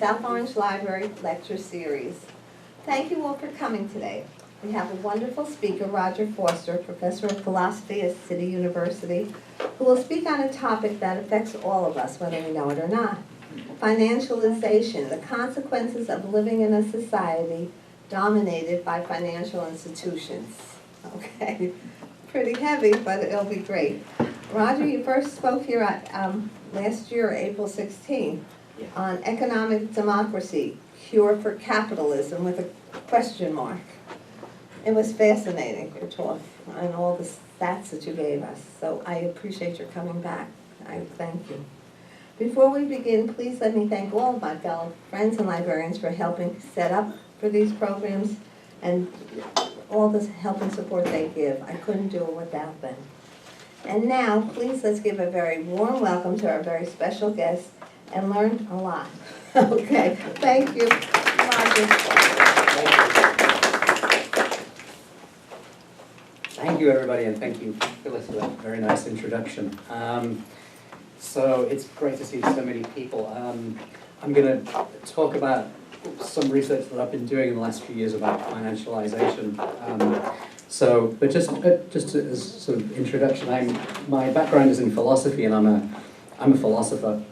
South Orange Library Lecture Series. Thank you all for coming today. We have a wonderful speaker, Roger Foster, Professor of Philosophy at City University, who will speak on a topic that affects all of us, whether we know it or not. Financialization, the consequences of living in a society dominated by financial institutions. Okay, pretty heavy, but it'll be great. Roger, you first spoke here at, last year, April 16, on economic democracy, cure for capitalism, with a question mark. It was fascinating, your talk, and all the stats that you gave us. So I appreciate your coming back. I thank you. Before we begin, please let me thank all of my fellow friends and librarians for helping set up for these programs and all the help and support they give. I couldn't do it without them. And now, please let's give a very warm welcome to our very special guest and learn a lot. Okay, thank you, Roger. Thank you, everybody, and thank you, Phyllis, for that very nice introduction. So it's great to see so many people. I'm going to talk about some research that I've been doing in the last few years about financialization. But just as sort of introduction, my background is in philosophy, and I'm a philosopher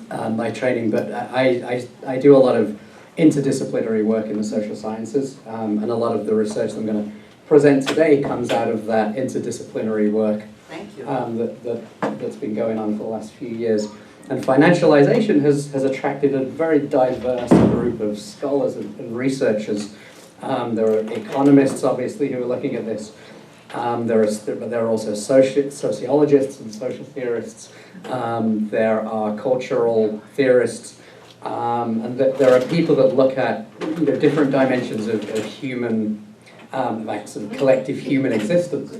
by training, but I do a lot of interdisciplinary work in the social sciences, and a lot of the research that I'm going to present today comes out of that interdisciplinary work. Thank you. That's been going on for the last few years. And financialization has attracted a very diverse group of scholars and researchers. There are economists, obviously, who are looking at this. There are also sociologists and social theorists. There are cultural theorists. And there are people that look at different dimensions of human, like sort of collective human existence.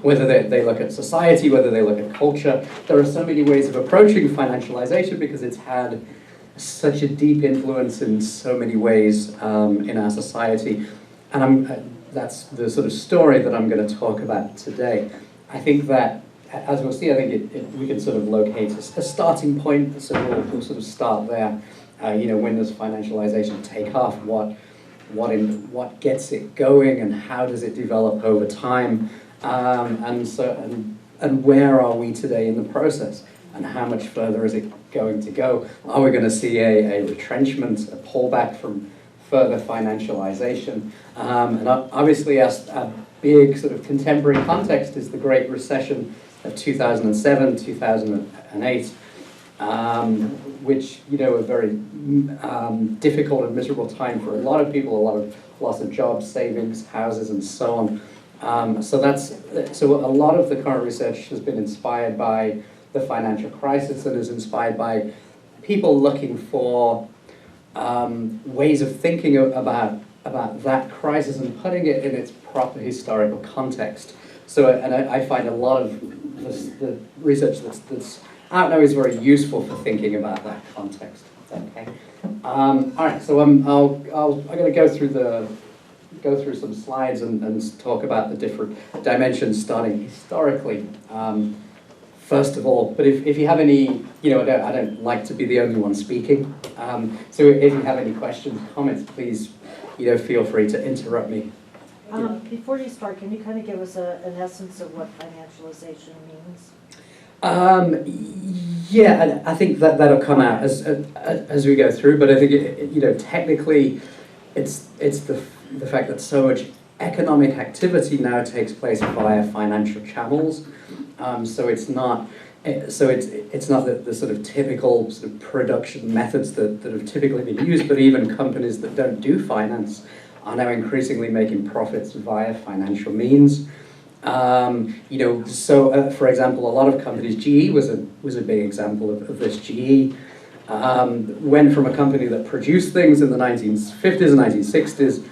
Whether they look at society, whether they look at culture. There are so many ways of approaching financialization because it's had such a deep influence in so many ways in our society. And that's the sort of story that I'm going to talk about today. I think that, as we'll see, I think we can sort of locate a starting point, so we'll sort of start there. When does financialization take off? What gets it going, and how does it develop over time? And where are we today in the process? And how much further is it going to go? Are we going to see a retrenchment, a pullback from further financialization? And obviously, a big sort of contemporary context is the Great Recession of 2007, 2008, which a very difficult and miserable time for a lot of people, a lot of loss of jobs, savings, houses, and so on. So a lot of the current research has been inspired by the financial crisis and is inspired by people looking for ways of thinking about that crisis and putting it in its proper historical context. And I find a lot of the research that's out now is very useful for thinking about that context. Okay. All right. So I'm going to go through some slides and talk about the different dimensions, starting historically. First of all, but if you have any, I don't like to be the only one speaking. So if you have any questions, comments, please, feel free to interrupt me. Before you start, can you kind of give us an essence of what financialization means? Yeah, I think that'll come out as we go through. But I think technically, it's the fact that so much economic activity now takes place via financial channels. So it's not the sort of typical sort of production methods that have typically been used, but even companies that don't do finance are now increasingly making profits via financial means. For example, a lot of companies, GE was a big example of this. GE went from a company that produced things in the 1950s and 1960s,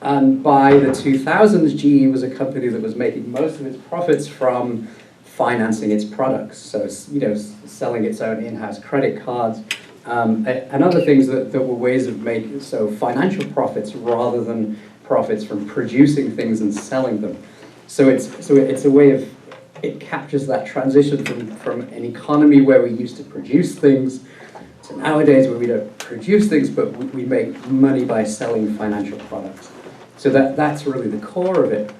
and by the 2000s, GE was a company that was making most of its profits from financing its products, so selling its own in-house credit cards and other things that were ways of making financial profits rather than profits from producing things and selling them. So it's a way of, it captures that transition from an economy where we used to produce things to nowadays where we don't produce things, but we make money by selling financial products. So that's really the core of it.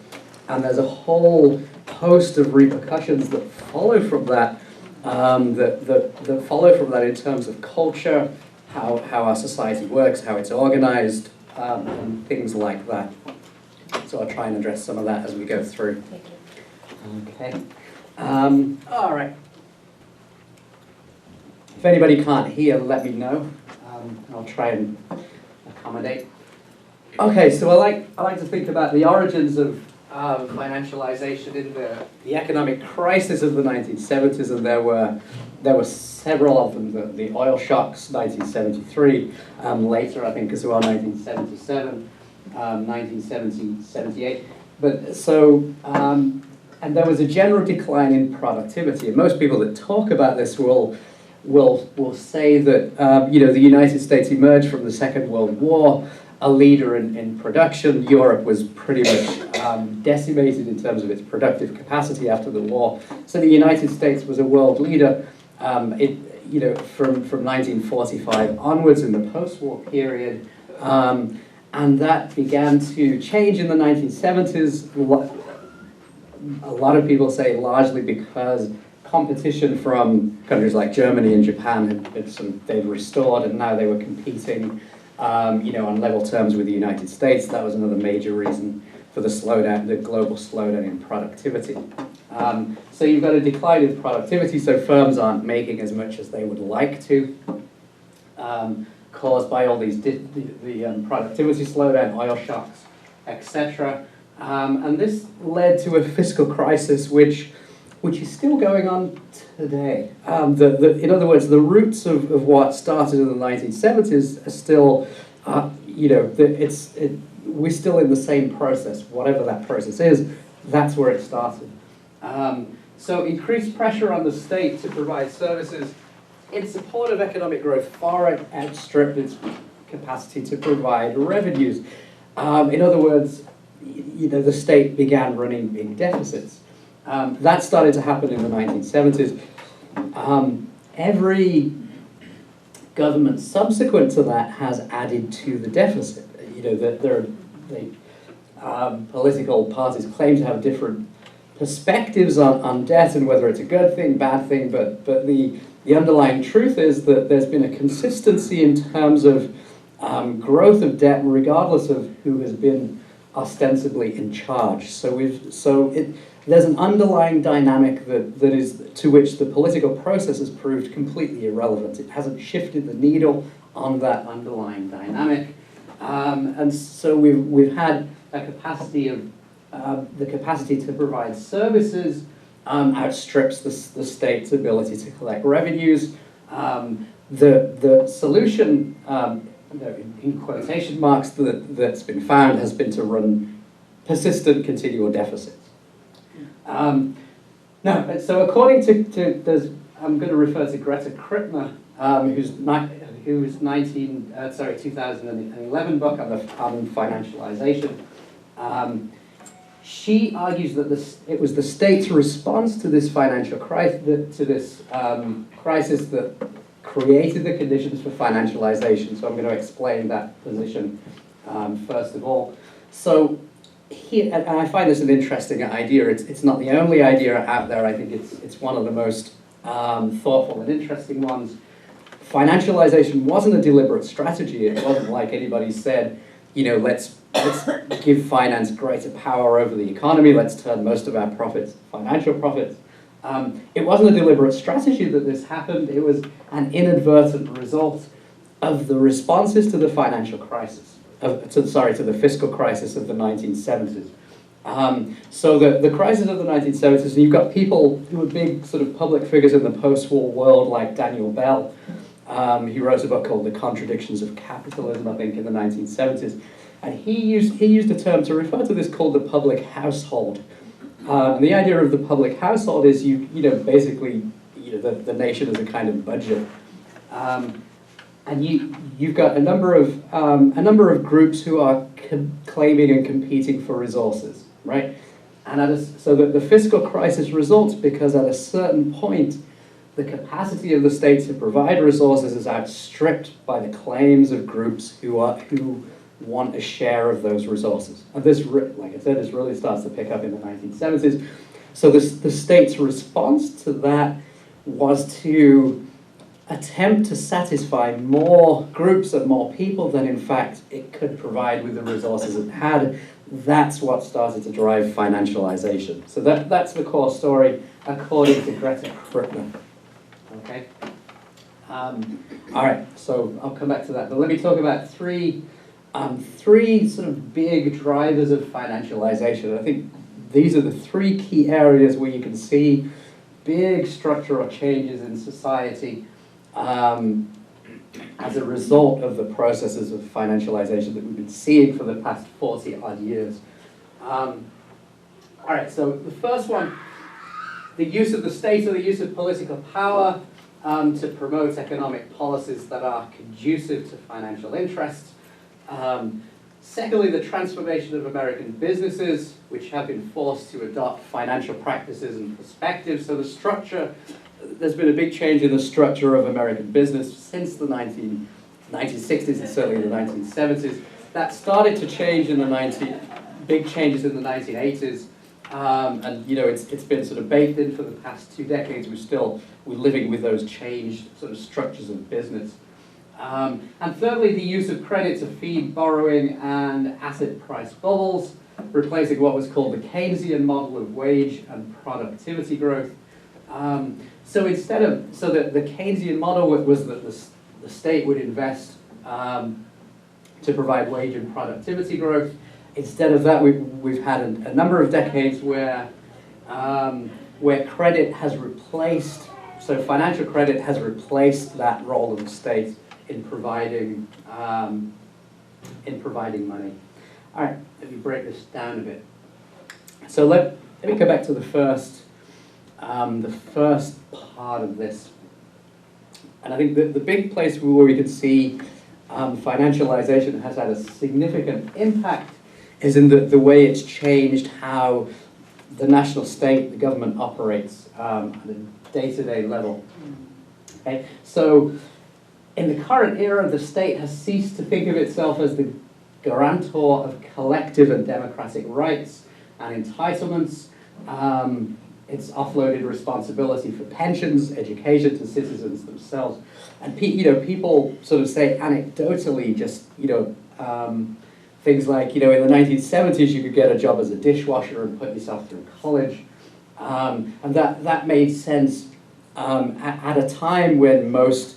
And there's a whole host of repercussions that follow from that, that follow from that in terms of culture, how our society works, how it's organized, and things like that. So I'll try and address some of that as we go through. Thank you. Okay. All right. If anybody can't hear, let me know. I'll try and accommodate. Okay, so I like to think about the origins of financialization in the economic crisis of the 1970s, and there were several of them. The oil shocks, 1973, later I think as well, 1977, 1970, 78. But so, and there was a general decline in productivity, and most people that talk about this will say that the United States emerged from the Second World War a leader in production. Europe was pretty much decimated in terms of its productive capacity after the war. So the United States was a world leader from 1945 onwards in the post-war period. And that began to change in the 1970s. A lot of people say largely because competition from countries like Germany and Japan they'd restored, and now they were competing on level terms with the United States. That was another major reason for the slowdown, the global slowdown in productivity. So you've got a decline in productivity, so firms aren't making as much as they would like to, caused by all these the productivity slowdown, oil shocks, etc. And this led to a fiscal crisis, which is still going on today. In other words, the roots of what started in the 1970s are still, we're still in the same process. Whatever that process is, that's where it started. So increased pressure on the state to provide services in support of economic growth far outstripped its capacity to provide revenues. In other words, the state began running big deficits. That started to happen in the 1970s. Every government subsequent to that has added to the deficit. Political parties claim to have different perspectives on debt and whether it's a good thing, bad thing, but the underlying truth is that there's been a consistency in terms of growth of debt regardless of who has been ostensibly in charge. There's an underlying dynamic that is to which the political process has proved completely irrelevant. It hasn't shifted the needle on that underlying dynamic, and so we've had a capacity of the capacity to provide services outstrips the state's ability to collect revenues. The solution, in quotation marks, that's been found has been to run persistent continual deficits. So according to I'm going to refer to Greta Krippner, whose 2011 book on financialization. She argues that it was the state's response to this financial crisis, crisis that created the conditions for financialization. So I'm going to explain that position first of all. So here, and I find this an interesting idea. It's not the only idea out there. I think it's one of the most thoughtful and interesting ones. Financialization wasn't a deliberate strategy. It wasn't like anybody said, let's give finance greater power over the economy. Let's turn most of our profits financial profits. It wasn't a deliberate strategy that this happened. It was an inadvertent result of the responses to the financial crisis. To the fiscal crisis of the 1970s. So the crisis of the 1970s, and you've got people who were big sort of public figures in the post-war world, like Daniel Bell. He wrote a book called The Contradictions of Capitalism, I think, in the 1970s. And he used a term to refer to this called the public household. And the idea of the public household is basically the nation as a kind of budget. And you've got a number of groups who are claiming and competing for resources, right? And so the fiscal crisis results because at a certain point, the capacity of the state to provide resources is outstripped by the claims of groups who want a share of those resources. And this, like I said, this really starts to pick up in the 1970s. So the state's response to that was to attempt to satisfy more groups and more people than in fact it could provide with the resources it had. That's what started to drive financialization. So that's the core story according to Greta Krippner. Okay. All right, so I'll come back to that. But let me talk about three sort of big drivers of financialization. I think these are the three key areas where you can see big structural changes in society as a result of the processes of financialization that we've been seeing for the past 40 odd years. All right, so the first one, the use of the state or the use of political power to promote economic policies that are conducive to financial interests. Secondly, the transformation of American businesses, which have been forced to adopt financial practices and perspectives. So the structure, there's been a big change in the structure of American business since the 1960s and certainly in the 1970s. That started to change in the big changes in the 1980s. And you know, it's been sort of baked in for the past 2 decades. We're living with those changed sort of structures of business. And thirdly, the use of credit to feed borrowing and asset price bubbles, replacing what was called the Keynesian model of wage and productivity growth. So the Keynesian model was that the state would invest to provide wage and productivity growth. Instead of that, we've had a number of decades where credit has replaced, so financial credit has replaced that role of the state in providing money. All right, let me break this down a bit. So let me go back to the first part of this. And I think the big place where we can see financialization has had a significant impact is in the way it's changed how the national state, the government operates at a day-to-day level. Okay? So in the current era, the state has ceased to think of itself as the guarantor of collective and democratic rights and entitlements. It's offloaded responsibility for pensions, education to citizens themselves. And people sort of say anecdotally, just things like, in the 1970s you could get a job as a dishwasher and put yourself through college. And that made sense at a time when most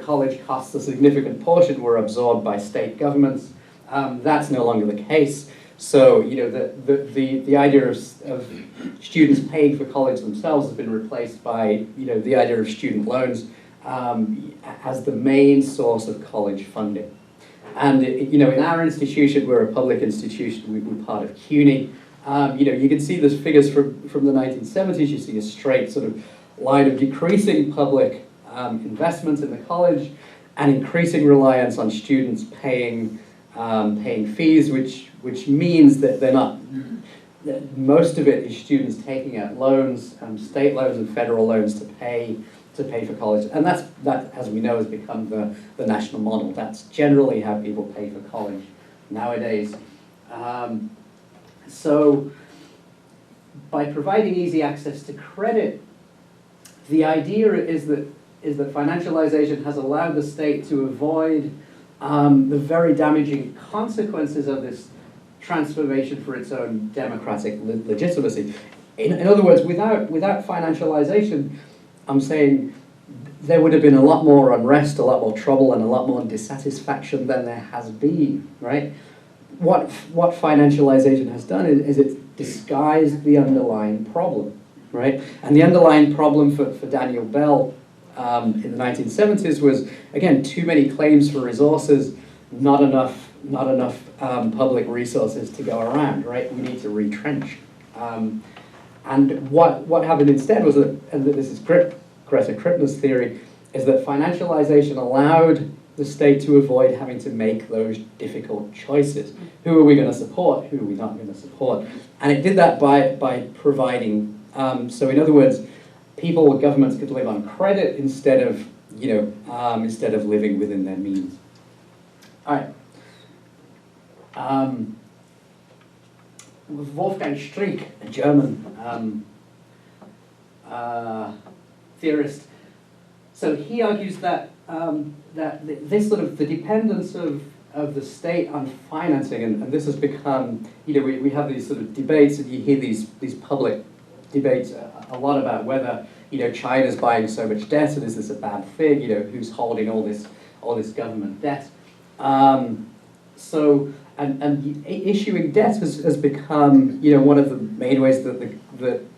college costs, a significant portion, were absorbed by state governments. That's no longer the case. So the idea of students paying for college themselves has been replaced by the idea of student loans as the main source of college funding. And in our institution, we're a public institution. We're part of CUNY. You can see the figures from the 1970s. You see a straight sort of line of decreasing public investment in the college and increasing reliance on students paying fees, which means that that most of it is students taking out loans, state loans and federal loans to pay for college. And that, as we know, has become the national model. That's generally how people pay for college nowadays. So by providing easy access to credit, the idea is that financialization has allowed the state to avoid the very damaging consequences of this transformation for its own democratic legitimacy. In other words, without financialization, I'm saying there would have been a lot more unrest, a lot more trouble, and a lot more dissatisfaction than there has been, right? What financialization has done is it's disguised the underlying problem, right? And the underlying problem for Daniel Bell in the 1970s was, again, too many claims for resources, not enough public resources to go around, right? We need to retrench. And what happened instead was that, and this is Greta Krippner's theory, is that financialization allowed the state to avoid having to make those difficult choices. Who are we going to support? Who are we not going to support? And it did that by providing, so in other words, people or governments could live on credit instead of, instead of living within their means. All right. Wolfgang Streeck, a German theorist, so he argues that this sort of the dependence of the state on financing, and this has become, we have these sort of debates, and you hear these public debates a lot about whether China's buying so much debt, and is this a bad thing? Who's holding all this government debt? And issuing debt has become one of the main ways that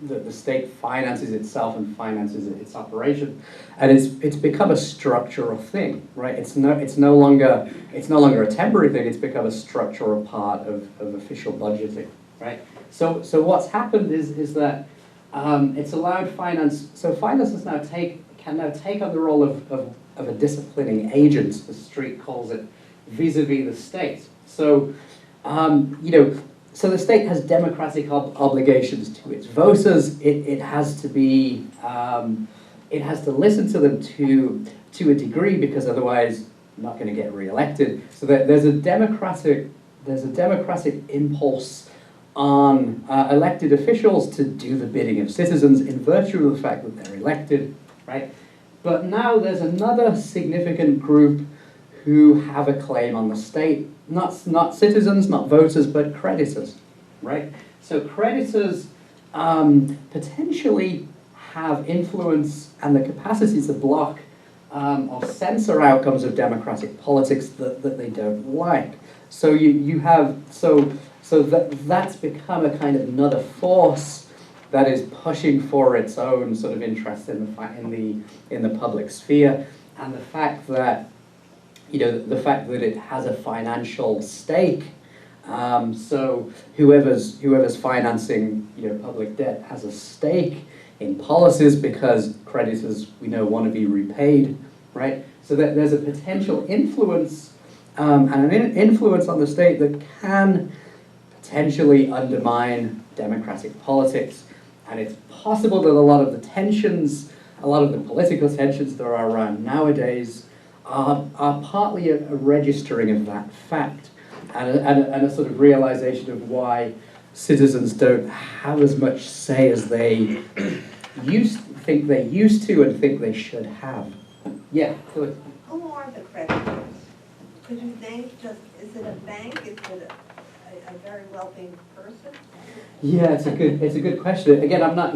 the state finances itself and finances its operation, and it's become a structural thing, right? It's no longer a temporary thing. It's become a structural part of official budgeting, right? So what's happened is that it's allowed finance. So finance can now take on the role of a disciplining agent, as Street calls it, vis-a-vis the state. So, so the state has democratic obligations to its voters. It has to be, it has to listen to them to a degree, because otherwise not going to get re-elected. So that there's a democratic impulse on elected officials to do the bidding of citizens in virtue of the fact that they're elected, right? But now there's another significant group who have a claim on the state, not citizens, not voters, but creditors, right? So creditors potentially have influence and the capacity to block or censor outcomes of democratic politics that they don't like. So you have that's become a kind of another force that is pushing for its own sort of interest in the public sphere, and the fact that it has a financial stake. So whoever's financing public debt has a stake in policies, because creditors want to be repaid, right? So that there's a potential influence and an influence on the state that can potentially undermine democratic politics. And it's possible that a lot of the political tensions that are around nowadays are partly a registering of that fact, and a sort of realization of why citizens don't have as much say as they think they used to and think they should have. Yeah, good. Who are the creditors? Could you name just, is it a bank? Is it a very wealthy person? Yeah, it's a good question. Again, I'm not,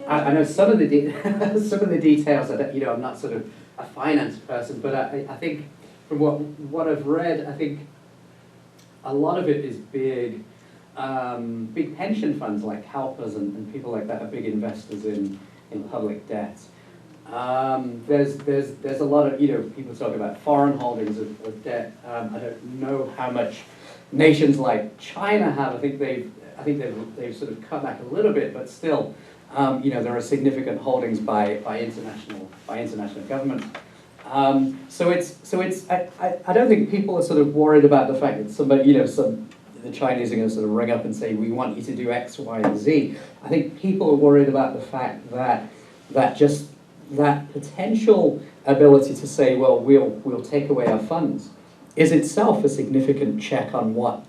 I know some of the some of the details. I'm not sort of a finance person, but I think from what I've read, I think a lot of it is big pension funds like CalPERS and people like that are big investors in public debt. There's a lot of people talk about foreign holdings of debt. I don't know how much nations like China have. I think they've sort of cut back a little bit, but still, there are significant holdings by international governments. So I don't think people are sort of worried about the fact that somebody, the Chinese are going to sort of ring up and say, we want you to do X, Y, and Z. I think people are worried about the fact that that potential ability to say, well, we'll take away our funds is itself a significant check on what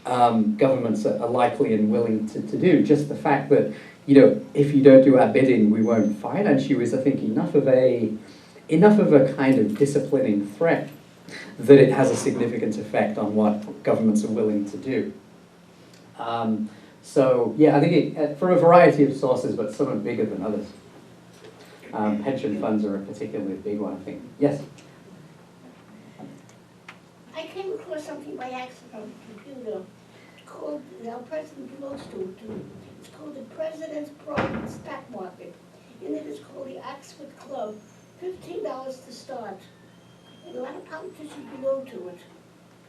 governments are likely and willing to do. Just the fact that, if you don't do our bidding, we won't finance you is, I think, enough of a kind of disciplining threat that it has a significant effect on what governments are willing to do. So, yeah, I think from a variety of sources, but some are bigger than others. Pension funds are a particularly big one, I think. Yes? I came across something by accident on the computer called, our president belongs to, it's called the President's Private Stock Market. And it is called the Oxford Club, $15 to start. And a lot of politicians belong to it.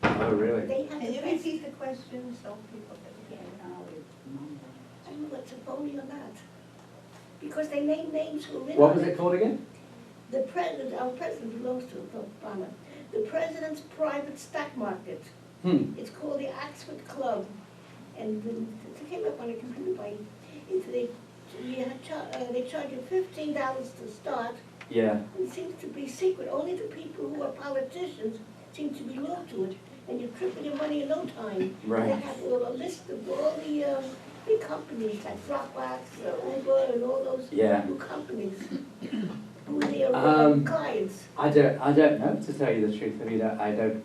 Oh, really? They have Can the you best, repeat the question so people can I don't know what's a phony or not. Because they name names who live What on was it called again? The president, our president belongs to it, Obama. The President's Private Stock Market. It's called the Oxford Club. And it came up on a computer by, they charge you $15 to start. Yeah. It seems to be secret. Only the people who are politicians seem to be loyal to it. And you're tripping your money in no time. Right. They have a list of all the big companies like Dropbox, Uber, and all those Yeah. new companies. Who are their clients. I don't know, to tell you the truth. I mean, I don't,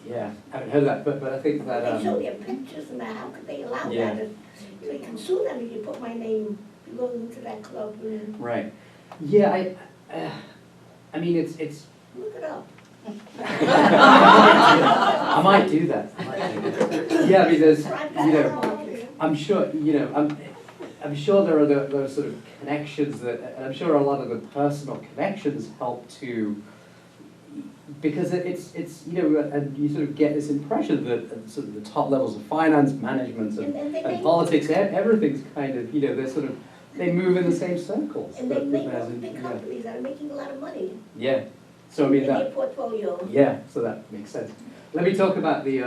yeah, I haven't heard of that, but I think that, They show their pictures and how could they allow Yeah. that? They can sue them if you put my name belonging to that club. And right. Yeah, I mean, it's, look it up. I might do that. Yeah, I mean, there's, you know, I'm sure, I'm sure there are those sort of connections that, and I'm sure a lot of the personal connections help to, because it's and you sort of get this impression that at sort of the top levels of finance, management, and politics, everything's kind of, they're sort of, they move in the same circles. And they make all the big companies that are making a lot of money Yeah. So I mean in that. their portfolio. Yeah. So that makes sense. Let me talk about the.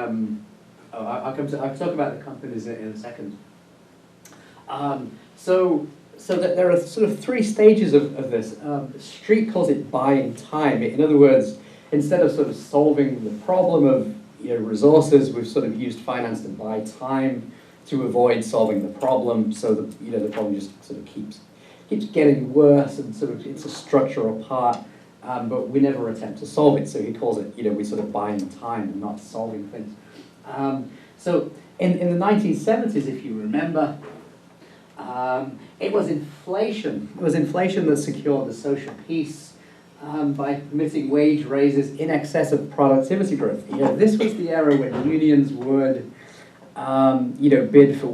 I'll talk about the companies in a second. So that there are sort of three stages of this. Street calls it buying time. In other words, instead of sort of solving the problem of resources, we've sort of used finance to buy time to avoid solving the problem. So that the problem just sort of keeps getting worse, and sort of it's a structural part. But we never attempt to solve it. So he calls it, we sort of buying time and not solving things. So in the 1970s, if you remember, it was inflation. It was inflation that secured the social peace by permitting wage raises in excess of productivity growth. This was the era when unions would, bid for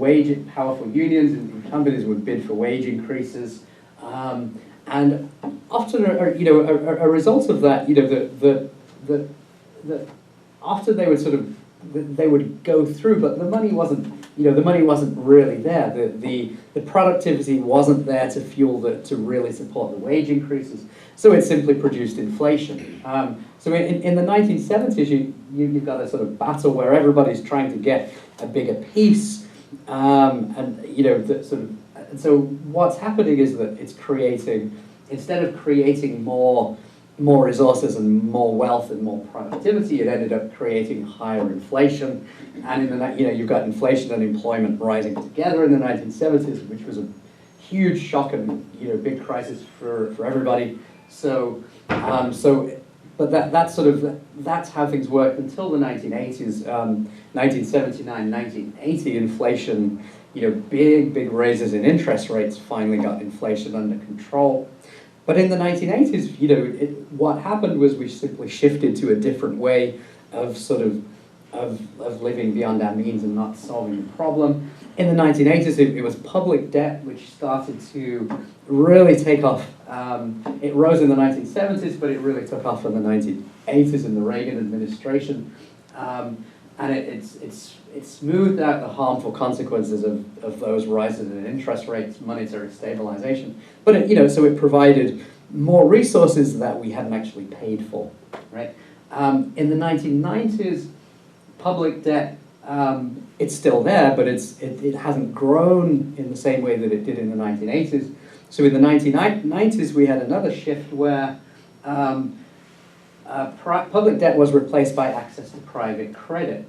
powerful unions and companies would bid for wage increases. And often, a result of that, that often they would sort of they would go through, but the money wasn't, really there. The productivity wasn't there to fuel to really support the wage increases. So it simply produced inflation. So in the 1970s, you've got a sort of battle where everybody's trying to get a bigger piece, and so what's happening is that it's creating, instead of creating more resources and more wealth and more productivity, it ended up creating higher inflation. And you've got inflation and employment rising together in the 1970s, which was a huge shock and big crisis for everybody. So but that's how things worked until the 1980s, 1979, 1980. Inflation, big raises in interest rates finally got inflation under control. But in the 1980s, what happened was we simply shifted to a different way of of living beyond our means and not solving the problem. In the 1980s, it was public debt which started to really take off. It rose in the 1970s, but it really took off in the 1980s in the Reagan administration. And it smoothed out the harmful consequences of those rises in interest rates, monetary stabilization. But so it provided more resources that we hadn't actually paid for, right? In the 1990s, public debt, it's still there, but it hasn't grown in the same way that it did in the 1980s. So in the 1990s, we had another shift where public debt was replaced by access to private credit,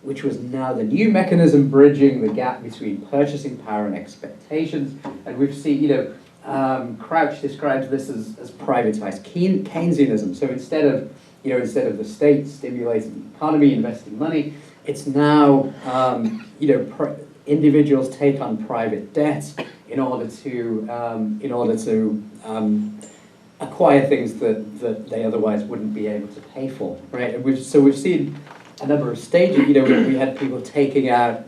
which was now the new mechanism bridging the gap between purchasing power and expectations. And we've seen, Crouch describes this as privatized Keynesianism. So instead of the state stimulating the economy, investing money, it's now, individuals take on private debt in order to acquire things that they otherwise wouldn't be able to pay for, right? And we've seen a number of stages. We had people taking out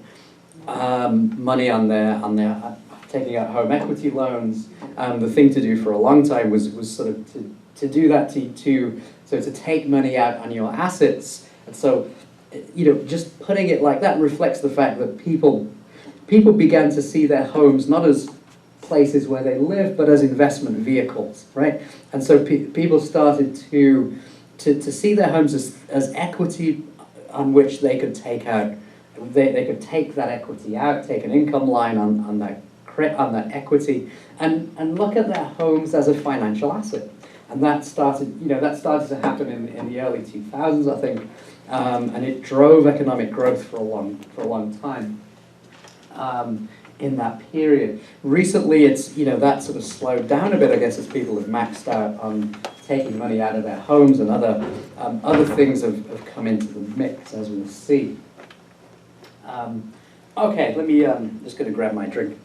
money on their taking out home equity loans. The thing to do for a long time was sort of to do that to take money out on your assets. And so just putting it like that reflects the fact that people began to see their homes not as places where they live, but as investment vehicles, right? And so people started to see their homes as equity on which they could take out they could take that equity out, take an income line on that equity, and look at their homes as a financial asset. And that started to happen in the early 2000s, I think, and it drove economic growth for a long time. In that period. Recently, that sort of slowed down a bit, I guess, as people have maxed out on taking money out of their homes, and other things have come into the mix, as we'll see. Okay, let me just going to grab my drink.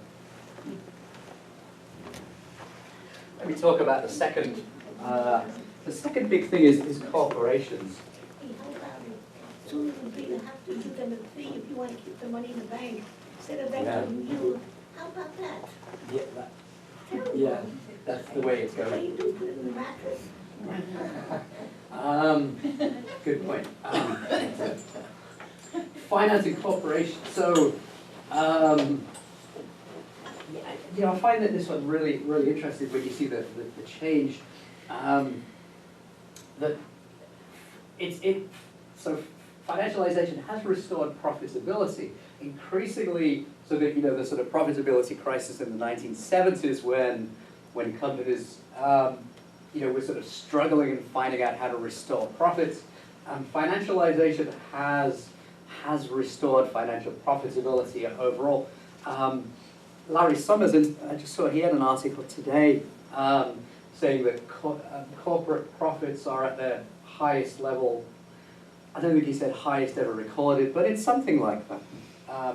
Let me talk about the second. The second big thing is corporations. Hey, how about it? Soon as you have to give them a fee if you want to keep the money in the bank, instead of them Yeah. giving you, how about that? Yeah, Terrible. that's the way it's What do going. you do, put it in the mattress? Good point. Financing corporations. So, I find that this one really interesting when you see the change. So financialization has restored profitability increasingly, so that the sort of profitability crisis in the 1970s when companies were sort of struggling and finding out how to restore profits. Financialization has restored financial profitability overall. Larry Summers, I just saw he had an article today saying that corporate profits are at their highest level. I don't think he said highest ever recorded, but it's something like that. I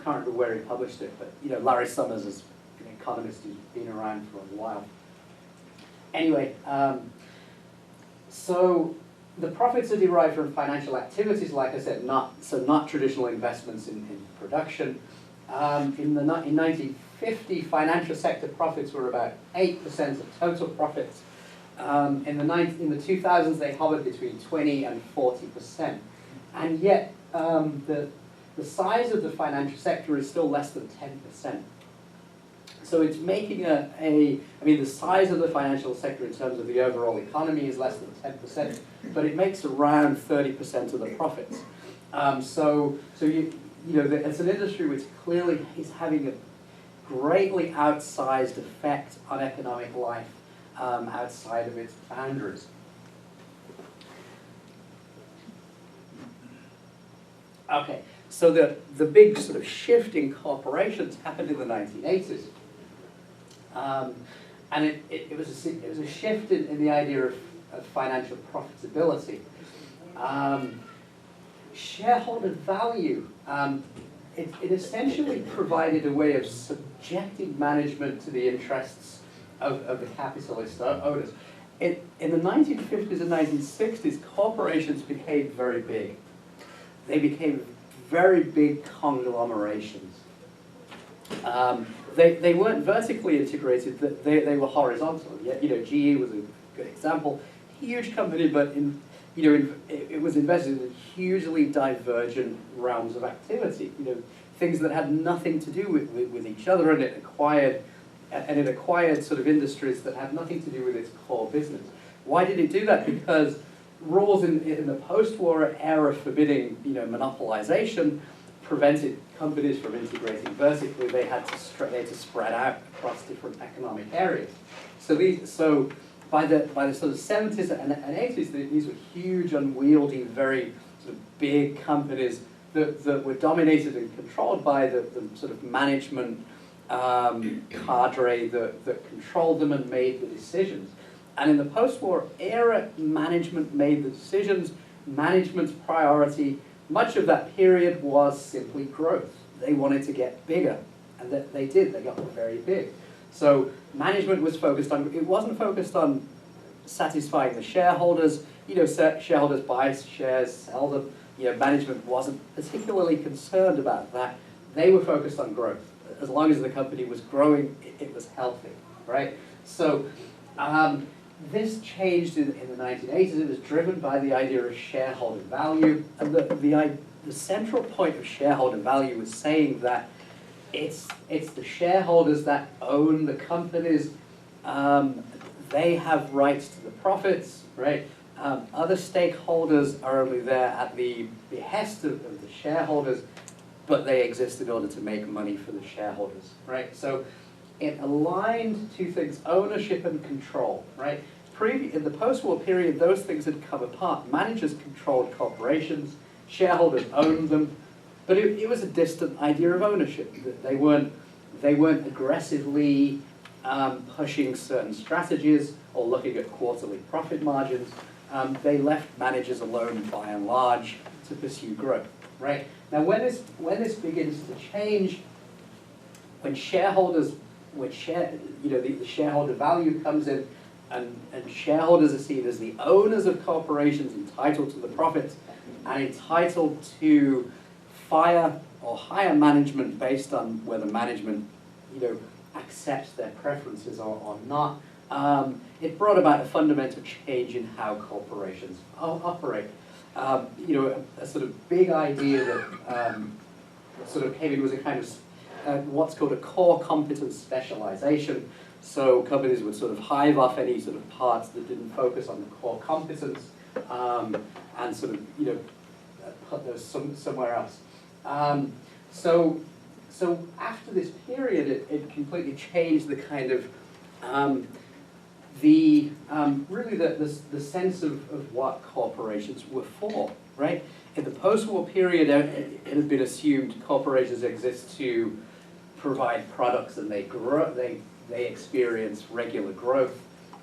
can't remember where he published it, but Larry Summers is an economist who's been around for a while. Anyway, so the profits are derived from financial activities, like I said, not traditional investments in production. In 1950, financial sector profits were about 8% of total profits. In the 2000s, they hovered between 20 and 40%. And yet, the size of the financial sector is still less than 10%. So it's making the size of the financial sector in terms of the overall economy is less than 10%, but it makes around 30% of the profits. It's an industry which clearly is having a greatly outsized effect on economic life outside of its boundaries. Okay, so the big sort of shift in corporations happened in the 1980s. And it was a shift in the idea of financial profitability. Shareholder value, it essentially provided a way of subjecting management to the interests of the capitalist owners. In the 1950s and 1960s, corporations became very big. They became very big conglomerations. They weren't vertically integrated, they were horizontal. GE was a good example. Huge company, but it was invested in hugely divergent realms of activity. Things that had nothing to do with each other, and it acquired sort of industries that had nothing to do with its core business. Why did it do that? Because rules in the post-war era forbidding monopolization prevented companies from integrating vertically. They had to spread out across different economic areas. So by the sort of 70s and 80s, these were huge, unwieldy, very sort of big companies that were dominated and controlled by the sort of management cadre that controlled them and made the decisions. And in the post-war era, management made the decisions. Management's priority, much of that period, was simply growth. They wanted to get bigger, and they did. They got very big. So management was focused on, it wasn't focused on satisfying the shareholders. Shareholders buy shares, sell them. Management wasn't particularly concerned about that. They were focused on growth. As long as the company was growing, it was healthy, right? So this changed in the 1980s. It was driven by the idea of shareholder value. And the central point of shareholder value was saying that it's the shareholders that own the companies. They have rights to the profits, right? Other stakeholders are only there at the behest of the shareholders, but they exist in order to make money for the shareholders, right? So it aligned two things, ownership and control, right? In the post-war period, those things had come apart. Managers controlled corporations, shareholders owned them, but it was a distant idea of ownership. They weren't aggressively pushing certain strategies or looking at quarterly profit margins. They left managers alone by and large to pursue growth, right? Now when this begins to change, when the shareholder value comes in, and shareholders are seen as the owners of corporations, entitled to the profits, and entitled to fire or hire management based on whether management, accepts their preferences or not. It brought about a fundamental change in how corporations operate. A sort of big idea that sort of came in was a kind of what's called a core competence specialization. So companies would sort of hive off any sort of parts that didn't focus on the core competence, and sort of put those somewhere else. So after this period, it completely changed the kind of really the sense of what corporations were for, right? In the post-war period, it had been assumed corporations exist to provide products and they grow, they experience regular growth.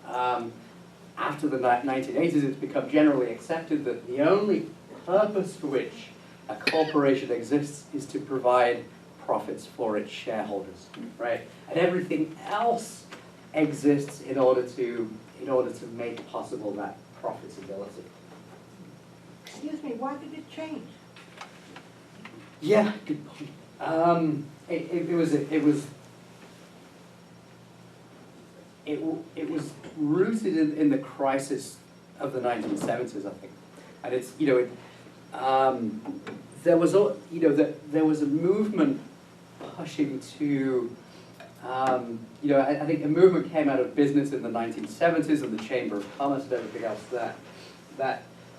After the 1980s, it's become generally accepted that the only purpose for which a corporation exists is to provide profits for its shareholders, right? And everything else exists in order to make possible that profitability. Excuse me, why did it change? Yeah, good point. It was rooted in the crisis of the 1970s, I think, and it's there was a movement pushing to I think a movement came out of business in the 1970s and the Chamber of Commerce and everything else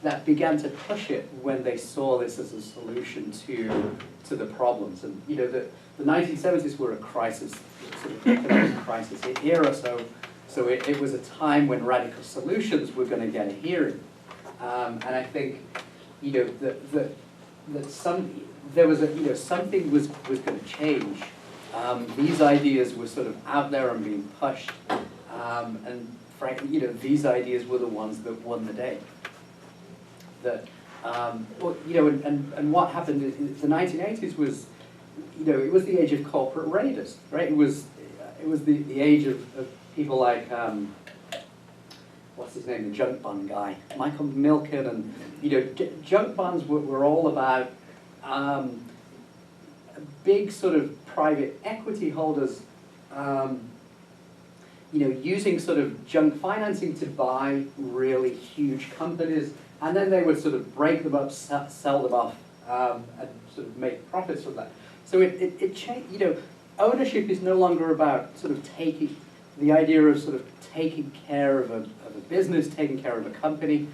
that began to push it when they saw this as a solution to the problems. And the 1970s were a crisis, sort of economic crisis era, so it was a time when radical solutions were going to get a hearing. And I think that something was going to change. These ideas were sort of out there and being pushed, and frankly, these ideas were the ones that won the day. And what happened in the 1980s was, it was the age of corporate raiders, right? It was the age of people like what's his name, the junk bond guy, Michael Milken, and junk bonds were all about big sort of private equity holders, using sort of junk financing to buy really huge companies, and then they would sort of break them up, sell them off, and sort of make profits from that. So it changed. Ownership is no longer about sort of taking the idea of sort of taking care of a business, taking care of a company.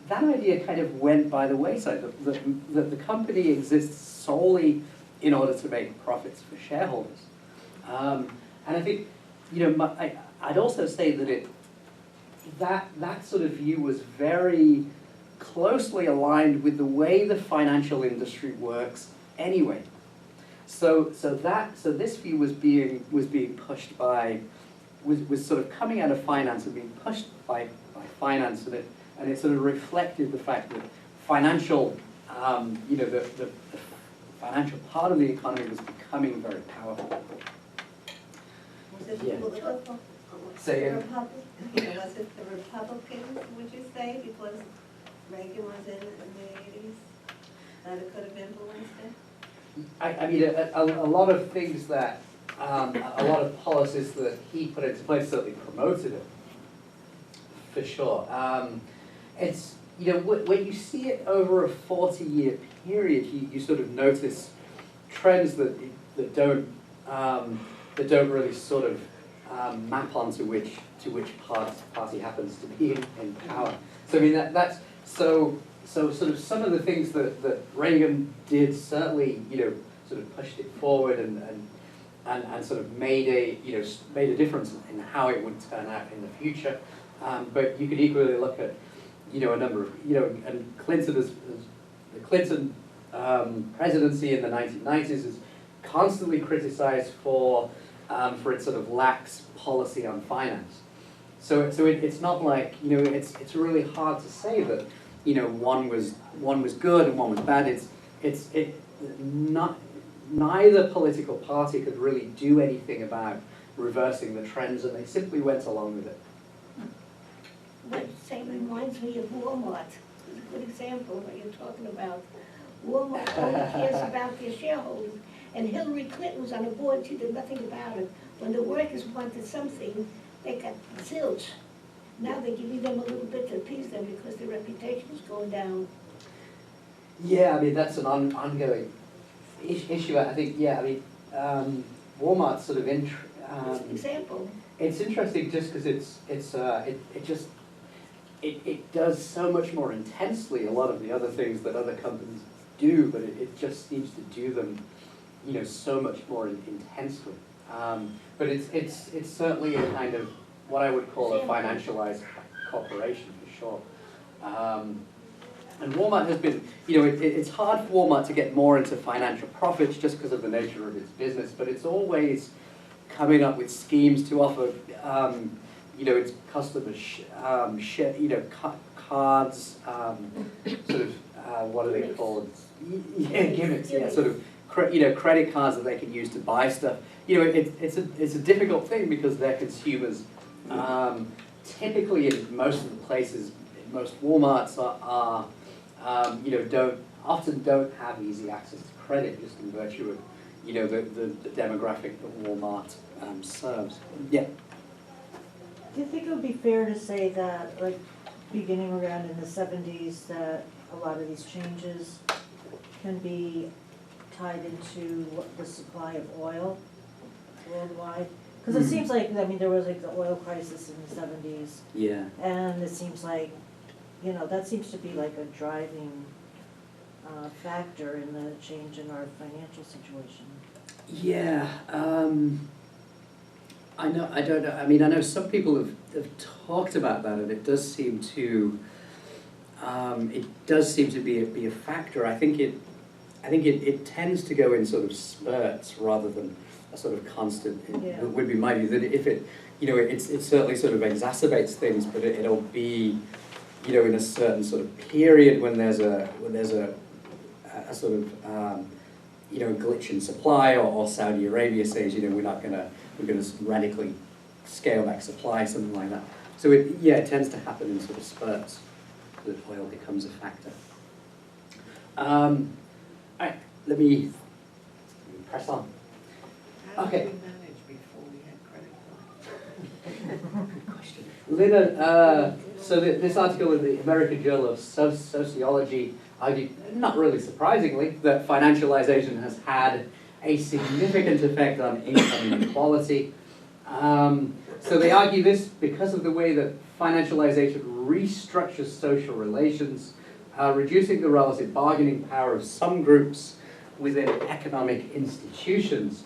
That idea kind of went by the wayside. That the company exists solely in order to make profits for shareholders. And I think, I'd also say that that sort of view was very closely aligned with the way the financial industry works anyway. So this view was being pushed by, was sort of coming out of finance and being pushed by finance, and it sort of reflected the fact that financial, the financial part of the economy was becoming very powerful. Was it Yeah. political? Say again? Was it the Republicans, would you say, because Reagan was in the 80s, that it could have influenced it? I mean, a lot of things that, a lot of policies that he put into place certainly promoted it, for sure. It's, when you see it over a 40-year period, you sort of notice trends that don't really sort of map onto which to which party happens to be in power. So I mean that's so sort of some of the things that Reagan did certainly sort of pushed it forward and sort of made a difference in how it would turn out in the future. But you could equally look at a number of and Clinton the Clinton presidency in the 1990s is constantly criticized for its sort of lax policy on finance. So it's not like it's really hard to say that one was good and one was bad. It's not neither political party could really do anything about reversing the trends, and they simply went along with it. What you're saying reminds me of Walmart. It's a good example of what you're talking about. Walmart only cares about their shareholders, and Hillary Clinton was on the board, she did nothing about it. When the workers wanted something, they got zilch. Now they're giving them a little bit to appease them because their reputation is going down. Yeah, I mean that's an ongoing issue. I think. Yeah, I mean Walmart's sort of It's an example. It's interesting just because it does so much more intensely a lot of the other things that other companies do, but it just seems to do them, so much more intensely. But it's certainly a kind of what I would call a financialized corporation for sure. And Walmart has been, it's hard for Walmart to get more into financial profits just because of the nature of its business, but it's always coming up with schemes to offer, its customers, cards, sort of, what are they called? Yeah, gimmicks, yeah, sort of, credit cards that they can use to buy stuff. It's a difficult thing because they're consumers. Typically, in most of the places, most WalMarts are don't have easy access to credit just in virtue of the demographic that Walmart serves. Yeah. Do you think it would be fair to say that, like, beginning around in the 70s, that a lot of these changes can be tied into the supply of oil worldwide? Because it seems like, I mean, there was like the oil crisis in the 70s, Yeah. and it seems like, that seems to be like a driving factor in the change in our financial situation. Yeah. I don't know. I mean, I know some people have talked about that, and it does seem to be a factor. I think it tends to go in sort of spurts rather than a sort of constant. Yeah. It would be my view that if it certainly sort of exacerbates things, but it'll be in a certain sort of period when there's a sort of glitch in supply, or Saudi Arabia says we're going to radically scale back supply, something like that. So it tends to happen in sort of spurts that oil becomes a factor. All right, let me press on. Okay. How did we manage before we had credit cards? Good question. Lynn, so this article in the American Journal of Sociology argued, not really surprisingly, that financialization has had a significant effect on income inequality. So they argue this because of the way that financialization restructures social relations, reducing the relative bargaining power of some groups within economic institutions.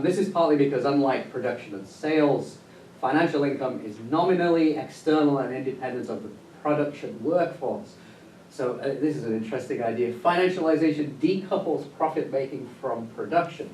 This is partly because, unlike production and sales, financial income is nominally external and independent of the production workforce. So this is an interesting idea. Financialization decouples profit-making from production.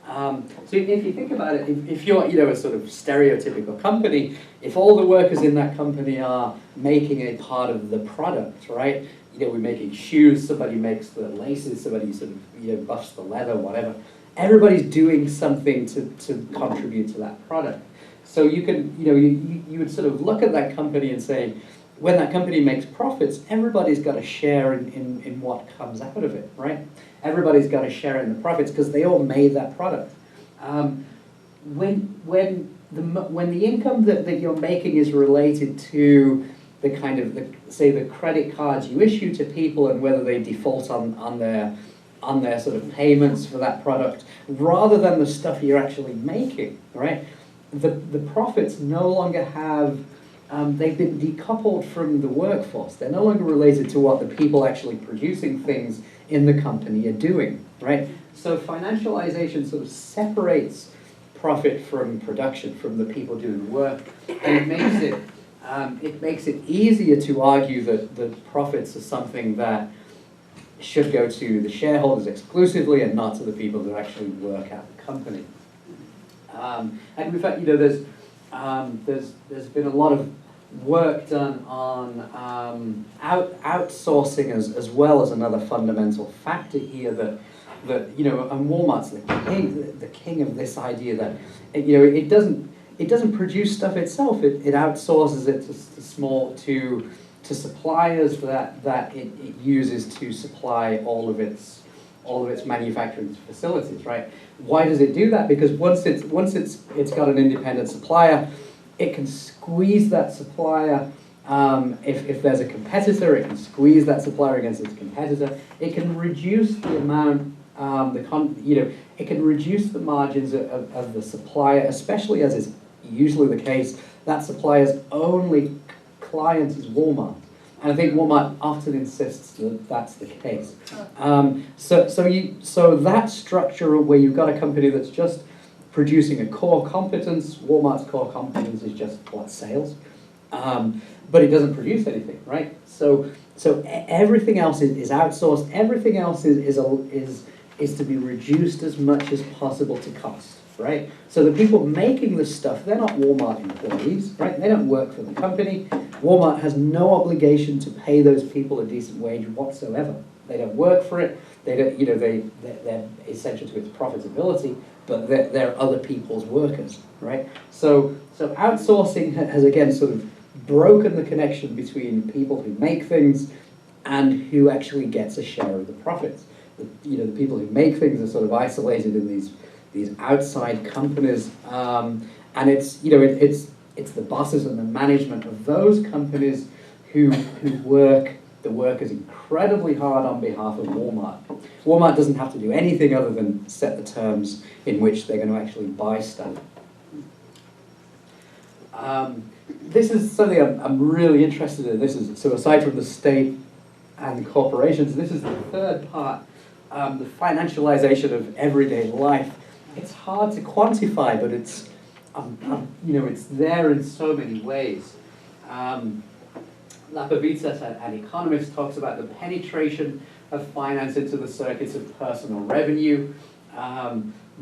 So if you think about it, if you're a sort of stereotypical company, if all the workers in that company are making a part of the product, right? We're making shoes, somebody makes the laces, somebody sort of buffs the leather, whatever. Everybody's doing something to contribute to that product. So you can you would sort of look at that company and say, when that company makes profits, everybody's got a share in what comes out of it, right? Everybody's got a share in the profits because they all made that product. When the income that you're making is related to the kind of the credit cards you issue to people and whether they default on their sort of payments for that product, rather than the stuff you're actually making, right? the profits no longer have, they've been decoupled from the workforce. They're no longer related to what the people actually producing things in the company are doing, right? So financialization sort of separates profit from production, from the people doing the work, and it makes it easier to argue that the profits are something that should go to the shareholders exclusively and not to the people that actually work at the company. And in fact, you know, there's been a lot of work done on outsourcing as well as another fundamental factor here that you know, and Walmart's the king of this idea that you know it doesn't produce stuff itself. It outsources it to suppliers that it uses to supply all of its manufacturing facilities, right? Why does it do that? Because once it's got an independent supplier, it can squeeze that supplier. If there's a competitor, it can squeeze that supplier against its competitor. It can reduce the amount, it can reduce the margins of the supplier, especially as is usually the case. That supplier's only client is Walmart. And I think Walmart often insists that that's the case. So that structure where you've got a company that's just producing a core competence, Walmart's core competence is just what, sales, but it doesn't produce anything, right? So everything else is outsourced. Everything else is to be reduced as much as possible to cost, right? So the people making this stuff, they're not Walmart employees, right? They don't work for the company. Walmart has no obligation to pay those people a decent wage whatsoever. They don't work for it. They don't, you know, they're essential to its profitability, but they're other people's workers, right? So outsourcing has again sort of broken the connection between people who make things and who actually gets a share of the profits. The people who make things are sort of isolated in these outside companies, and it's the bosses and the management of those companies who work the workers incredibly hard on behalf of Walmart. Walmart doesn't have to do anything other than set the terms in which they're going to actually buy stuff. This is something I'm really interested in. So aside from the state and corporations, this is the third part, the financialization of everyday life. It's hard to quantify, but it's there in so many ways. Lapovitas, an economist, talks about the penetration of finance into the circuits of personal revenue,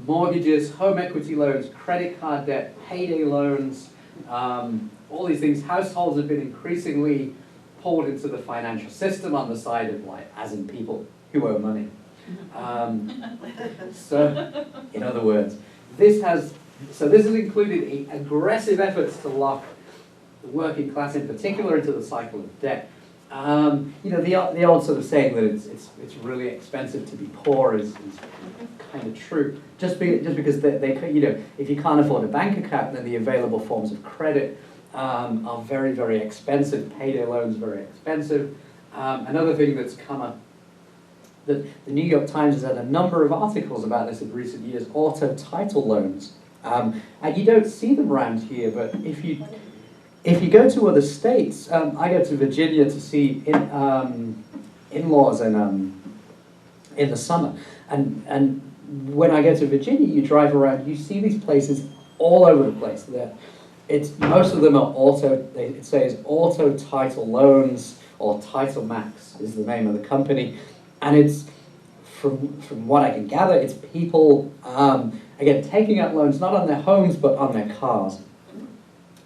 mortgages, home equity loans, credit card debt, payday loans, all these things. Households have been increasingly pulled into the financial system on the side of, as in people who owe money. So, in other words, this has included aggressive efforts to lock the working class in particular into the cycle of debt. The old sort of saying that it's really expensive to be poor is kind of true. Just because they if you can't afford a bank account, then the available forms of credit are very, very expensive. Payday loans very expensive. Another thing that's come up, the New York Times has had a number of articles about this in recent years, auto title loans. And you don't see them around here, but if you go to other states, I go to Virginia to see in-laws in the summer, and when I go to Virginia, you drive around, you see these places all over the place. Most of them are it says auto title loans, or Title Max is the name of the company, and it's from what I can gather, it's people again taking out loans not on their homes but on their cars.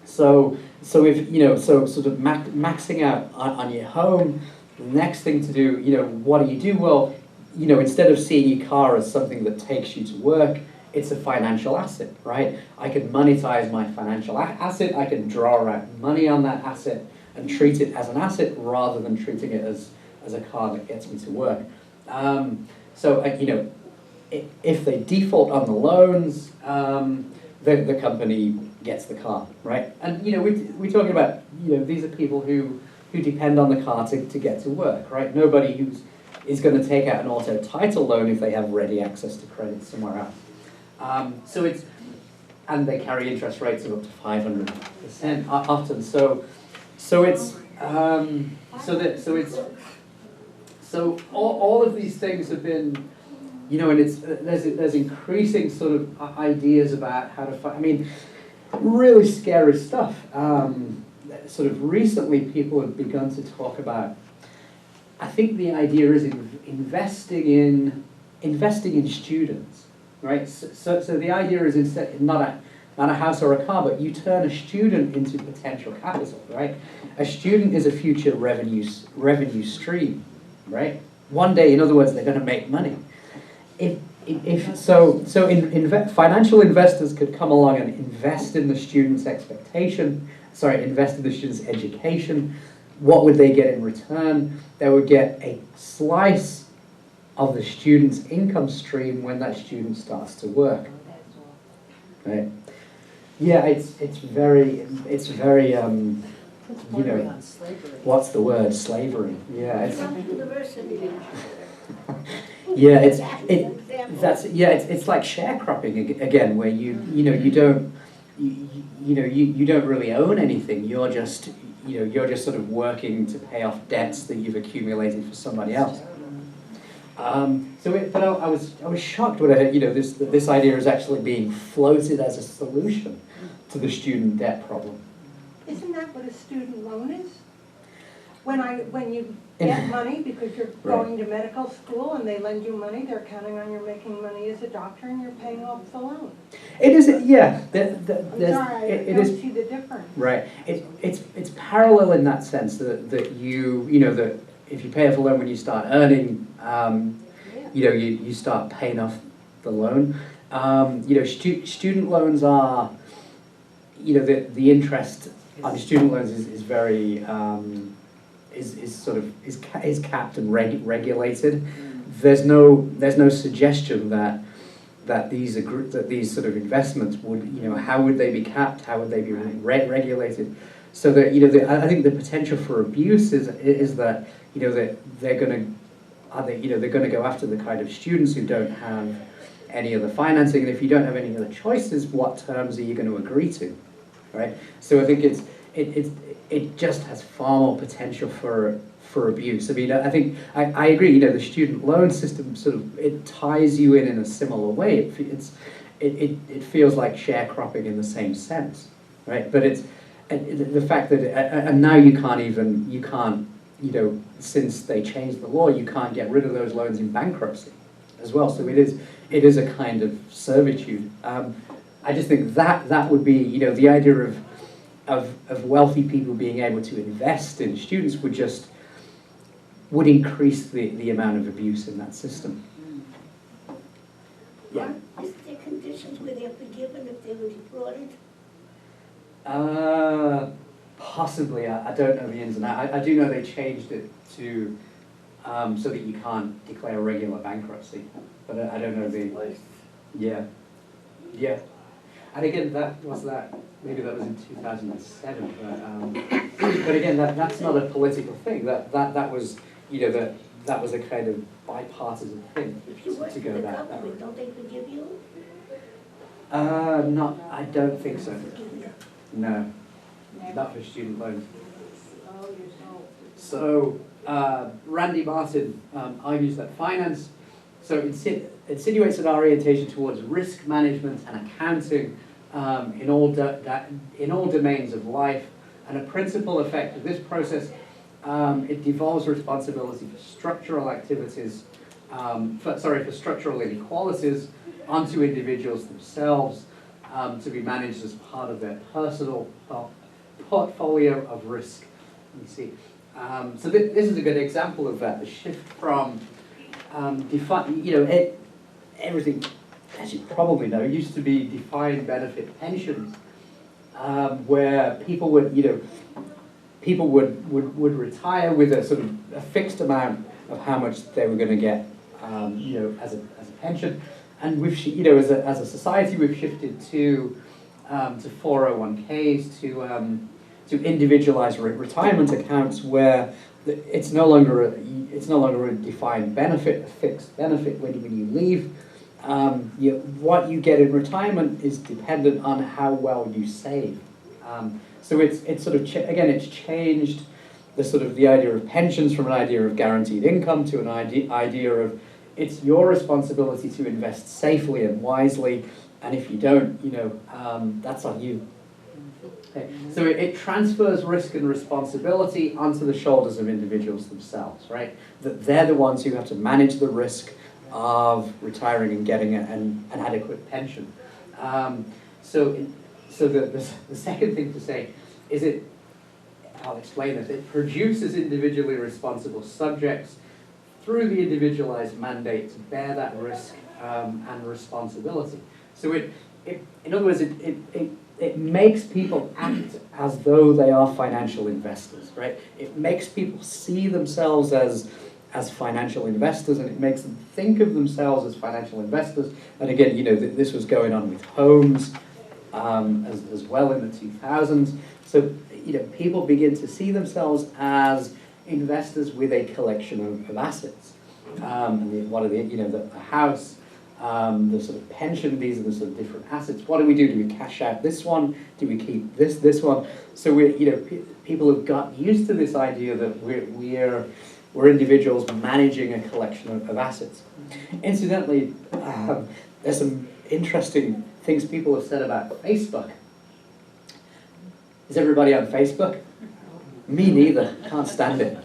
So if sort of maxing out on your home, the next thing to do, what do? Well, instead of seeing your car as something that takes you to work, it's a financial asset, right? I can monetize my financial asset. I can draw out money on that asset and treat it as an asset rather than treating it as a car that gets me to work. If they default on the loans, the company gets the car, right? And we're talking about these are people who depend on the car to get to work, right? Nobody is going to take out an auto title loan if they have ready access to credit somewhere else. So and they carry interest rates of up to 500% often. So all of these things have been, you know, and there's increasing sort of ideas about how to find. I mean, really scary stuff. Sort of recently, people have begun to talk about. I think the idea is investing in students, right? So the idea is instead not a house or a car, but you turn a student into potential capital, right? A student is a future revenue stream, right? One day, in other words, they're going to make money. Financial investors could come along and invest in the student's invest in the student's education. What would they get in return? They would get a slice of the student's income stream when that student starts to work. Right? Yeah, it's very you know, On slavery. what's the word? Slavery. Yeah, it's University. yeah, Example. it's like sharecropping again, where you don't really own anything. You're just sort of working to pay off debts that you've accumulated for somebody else. But I was shocked when I heard this idea is actually being floated as a solution to the student debt problem. Isn't that what a student loan is? When you get money because you're going to medical school and they lend you money, they're counting on you making money as a doctor and you're paying off the loan. It is, yeah. I'm sorry, I don't see the difference. Right. It's parallel in that sense that that if you pay off a loan when you start earning, you start paying off the loan. Student loans are, the interest on student loans is very is capped and regulated. There's no suggestion that these sort of investments would, how would they be capped? How would they be regulated? So that I think the potential for abuse is that that they're going to go after the kind of students who don't have any other financing, and if you don't have any other choices, what terms are you going to agree to, right? So I think it just has far more potential for abuse. I mean, I think I agree. The student loan system it ties you in a similar way. It feels like sharecropping in the same sense, right? But it's the fact that and now you can't since they changed the law, you can't get rid of those loans in bankruptcy as well. So it is a kind of servitude. I just think that would be the idea of wealthy people being able to invest in students would increase the amount of abuse in that system. Yeah. Is there conditions where they're forgiven if they were defrauded? Possibly. I don't know the ins and outs. I do know they changed it to so that you can't declare regular bankruptcy, but I don't know the. Worse. Yeah. And again, maybe that was in 2007. But again, that's not a political thing. That was that was a kind of bipartisan thing If you work to for go the that government, way. don't they forgive you? I don't think so. No, not for student loans. So Randy Martin argues that finance insinuates an orientation towards risk management and accounting in all domains of life, and a principal effect of this process, it devolves responsibility for structural activities, for structural inequalities onto individuals themselves, to be managed as part of their personal portfolio of risk. You see, so this is a good example of that. The shift from everything, as you probably know, used to be defined benefit pensions, where people would retire with a sort of a fixed amount of how much they were going to get, as a pension. And we've, as a society, we've shifted to 401ks, to individualized retirement accounts, where it's no longer a defined benefit, a fixed benefit when you leave. what you get in retirement is dependent on how well you save. So it's sort of, again, it's changed the idea of pensions from an idea of guaranteed income to an idea of it's your responsibility to invest safely and wisely, and if you don't, that's on you. Okay. So it transfers risk and responsibility onto the shoulders of individuals themselves, right? That they're the ones who have to manage the risk of retiring and getting an adequate pension. So the second thing to say is I'll explain this, it produces individually responsible subjects through the individualized mandate to bear that risk and responsibility. So in other words, it makes people act as though they are financial investors, right? It makes people see themselves as financial investors, and it makes them think of themselves as financial investors. And again, this was going on with homes as well in the 2000s. So, people begin to see themselves as investors with a collection of assets. What are the house, the sort of pension, these are the sort of different assets. What do we do? Do we cash out this one? Do we keep this one? So people have got used to this idea that we're individuals managing a collection of assets. Incidentally, there's some interesting things people have said about Facebook. Is everybody on Facebook? Me neither. Can't stand it.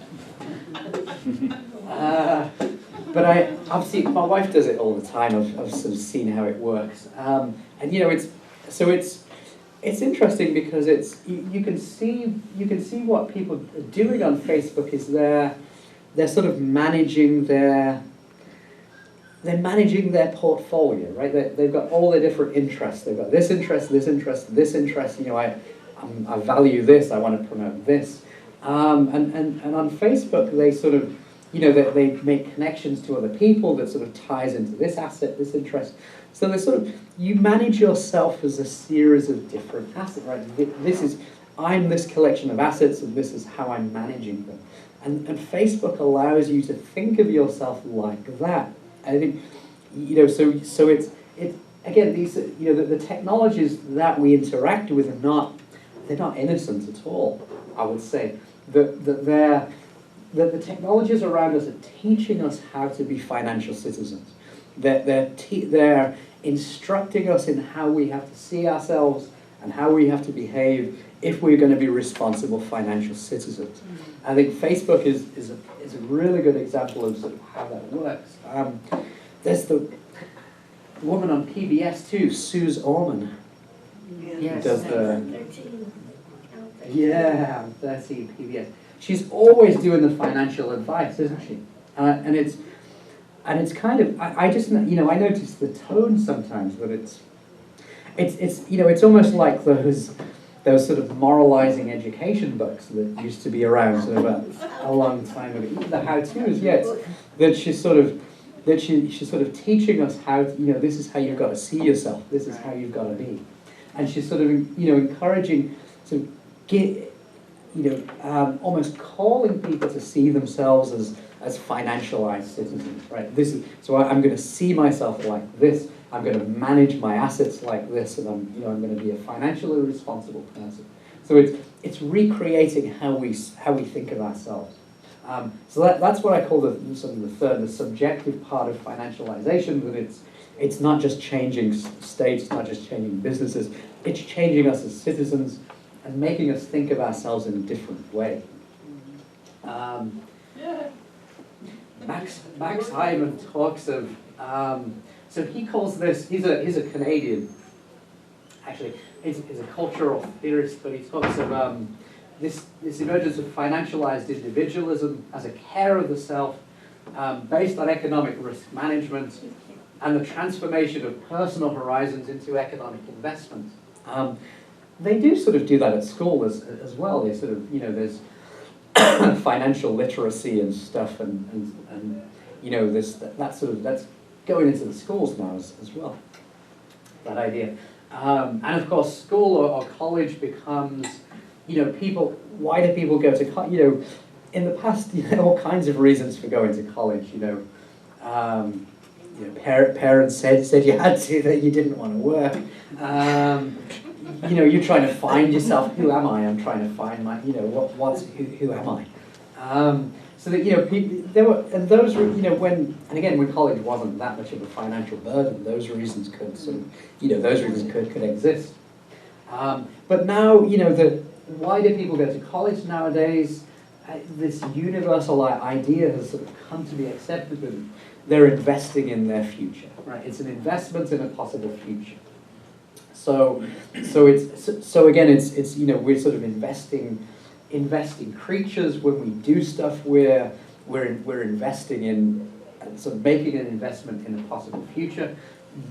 But obviously my wife does it all the time. I've sort of seen how it works, and it's interesting because you can see what people are doing on Facebook is they're sort of managing their portfolio, right? They've got all their different interests. They've got this interest, this interest, this interest. I value this. I want to promote this, and on Facebook they sort of. They make connections to other people that sort of ties into this asset, this interest. So you manage yourself as a series of different assets, right? I'm this collection of assets, and this is how I'm managing them. And Facebook allows you to think of yourself like that. I think, so it's again, these, the technologies that we interact with they're not innocent at all, I would say. The technologies around us are teaching us how to be financial citizens. They're instructing us in how we have to see ourselves and how we have to behave if we're going to be responsible financial citizens. I think Facebook is a really good example of sort of how that works. There's the woman on PBS too, Suze Orman. Yes. Does the 13. 13 PBS. She's always doing the financial advice, isn't she? And it's kind of I just I notice the tone sometimes, but it's almost like those sort of moralizing education books that used to be around sort of a long time ago. The how-tos, that she's sort of teaching us how this is how you've got to see yourself. This is how you've got to be, and she's sort of encouraging to get. Almost calling people to see themselves as financialized citizens, right? So I'm going to see myself like this. I'm going to manage my assets like this, and I'm going to be a financially responsible person. So it's recreating how we think of ourselves. So that's what I call the subjective part of financialization. That it's not just changing states, it's not just changing businesses. It's changing us as citizens and making us think of ourselves in a different way. Max Hyman talks of, so he calls this, he's a Canadian, actually, he's a cultural theorist, but he talks of this emergence of financialized individualism as a care of the self based on economic risk management and the transformation of personal horizons into economic investment. They do sort of do that at school as well. They sort of, there's financial literacy and stuff, and that's going into the schools now as well. That idea, and of course, school or college becomes, why do people go to college? In the past, all kinds of reasons for going to college. parents said you had to, that you didn't want to work. You're trying to find yourself. Who am I? I'm trying to find my, who am I? So that, people, there were, and those were, when college wasn't that much of a financial burden, those reasons could sort of, those reasons could exist. But now, why do people go to college nowadays? This universal idea has sort of come to be accepted that they're investing in their future, right? It's an investment in a possible future. So again, it's we're sort of investing creatures when we do stuff. We're investing in sort of making an investment in a possible future.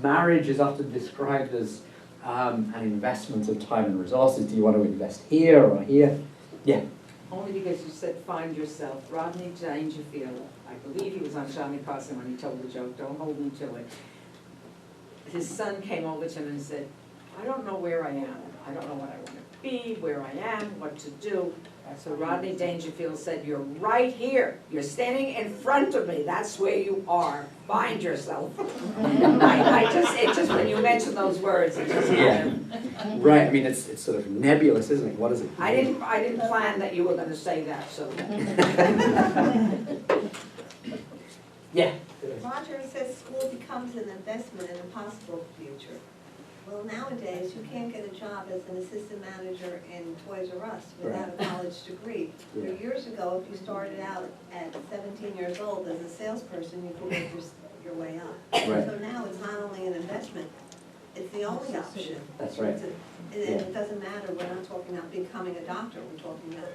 Marriage is often described as an investment of time and resources. Do you want to invest here or here? Yeah. Only because you said find yourself. Rodney Dangerfield, I believe he was on Johnny Carson when he told the joke, don't hold me to it. His son came over to him and said, I don't know where I am. I don't know what I want to be, where I am, what to do. So Rodney Dangerfield said, you're right here. You're standing in front of me. That's where you are. Find yourself. It just when you mention those words, it just Right. I mean, it's sort of nebulous, isn't it? What is it? I didn't plan that you were going to say that. So. Yeah. Roger says school becomes an investment in a possible future. Well, nowadays, you can't get a job as an assistant manager in Toys R Us without a college degree. Yeah. Years ago, if you started out at 17 years old as a salesperson, you could work your way up. Right. So now it's not only an investment, it's the only option. That's right. And it doesn't matter, we're not talking about becoming a doctor, we're talking about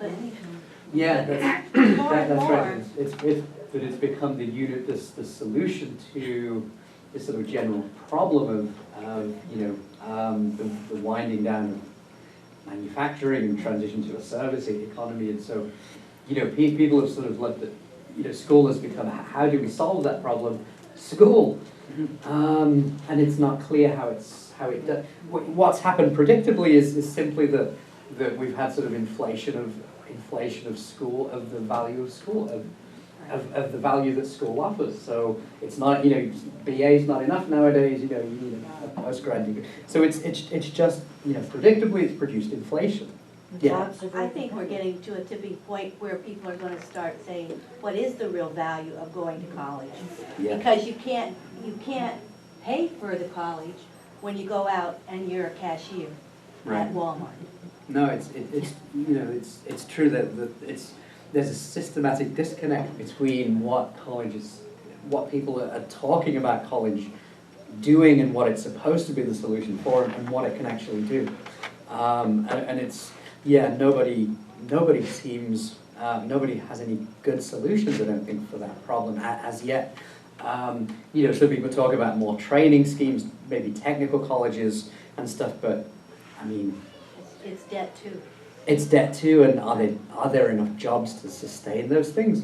anything. Yeah, that's right. It's become the solution to this sort of general problem of the winding down of manufacturing and transition to a service economy. And so, people have sort of looked at, school has become, how do we solve that problem? School. And it's not clear how it does. What's happened predictably is simply that we've had sort of inflation of school, of the value of school, of the value that school offers. So it's not, BA is not enough nowadays, you need a postgrad degree. So it's just, predictably it's produced inflation. Yeah. I think we're getting to a tipping point where people are going to start saying, what is the real value of going to college? Yeah. Because you can't pay for the college when you go out and you're a cashier Right. at Walmart. No, it's true that there's a systematic disconnect between what people are talking about college doing and what it's supposed to be the solution for and what it can actually do. And it's, nobody has any good solutions, I don't think, for that problem as yet. Some people talk about more training schemes, maybe technical colleges and stuff, but I mean, It's debt too. it's debt too, and are there enough jobs to sustain those things?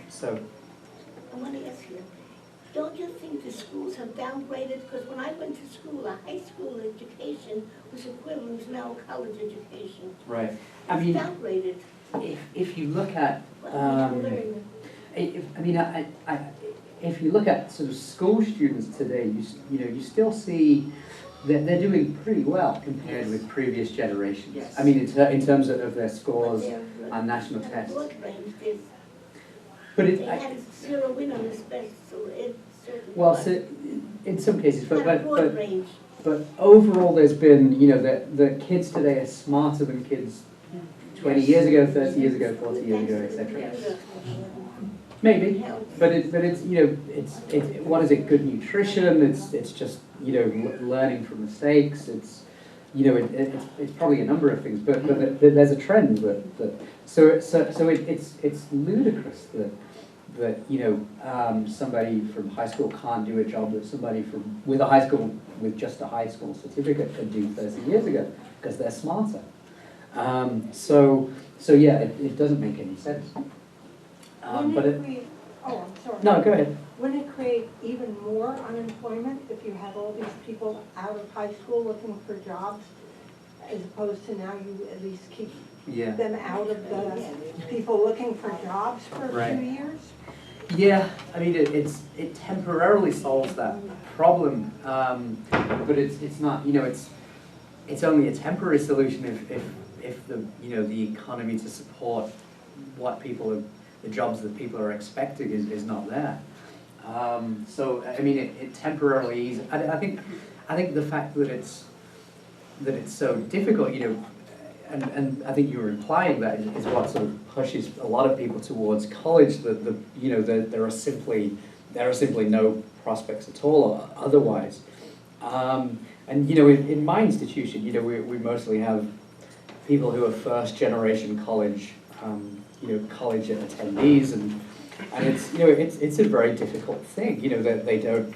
So. I want to ask you, don't you think the schools have downgraded? Because when I went to school, a high school education was equivalent to now college education. Right. It's downgraded. If you look at, What did you learn? if you look at sort of school students today, you still see that they're doing pretty well compared with previous generations. Yes. I mean, in terms of their scores on national But tests. broad range, But they had zero win on this test, so it certainly well, was. so in some cases, Had a broad range. but overall, there's been, the kids today are smarter than kids 20 years ago, 30 years ago, 40 years ago, etc. Yes. Maybe, but it's what is it? Good nutrition. It's just learning from mistakes. It's it's probably a number of things, but there's a trend that so it's ludicrous that somebody from high school can't do a job that somebody with just a high school certificate could do 30 years ago because they're smarter. It doesn't make any sense. I'm sorry. No, go ahead. Wouldn't it create even more unemployment if you have all these people out of high school looking for jobs, as opposed to now you at least keep Yeah. them out of the people looking for jobs for a Right. few years? Yeah, I mean, it temporarily solves that problem, but it's not, you know, it's only a temporary solution if the, you know, the economy to support what people are, the jobs that people are expecting is not there. So, I mean, it temporarily eases, I think the fact that it's so difficult, you know, and I think you were implying that is what sort of pushes a lot of people towards college, that you know, there are simply no prospects at all otherwise. And you know, in my institution, you know, we mostly have people who are first generation college, you know, college attendees, and it's, you know, it's a very difficult thing, you know, that they don't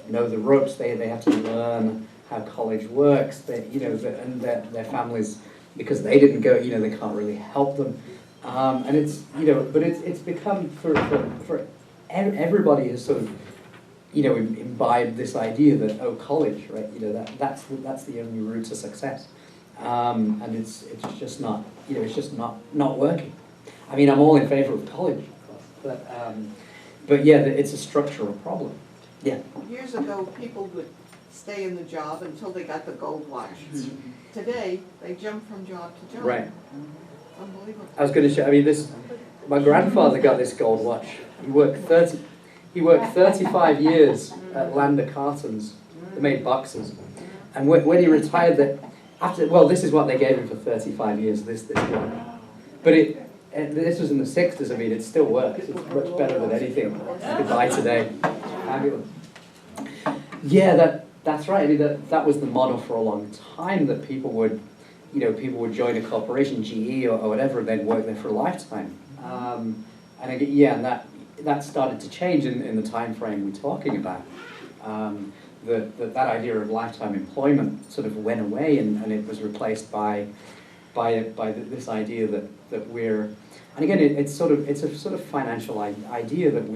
know the ropes, they have to learn how college works, you know, and their families, because they didn't go, you know, they can't really help them, and it's, you know, but it's become for everybody has sort of, you know, imbibed this idea that, oh, college, right, you know, that's the only route to success, and it's just not, you know, it's just not working. I mean, I'm all in favor of college, but yeah, it's a structural problem. Yeah. Years ago, people would stay in the job until they got the gold watch. Today, they jump from job to job. Right. Unbelievable. I was going to show, I mean, my grandfather got this gold watch. He worked 35 years at Lander Cartons. They made boxes. And when he retired, this is what they gave him for 35 years, this one. But this was in the 60s, I mean, it still works. It's much better than anything you could buy today. Fabulous. Yeah, that's right. I mean, that was the model for a long time, that people would, you know, people would join a corporation, GE or whatever, and they'd work there for a lifetime. And that started to change in the time frame we're talking about. That idea of lifetime employment sort of went away, and it was replaced by this idea that we're, and again, it's a sort of financial idea that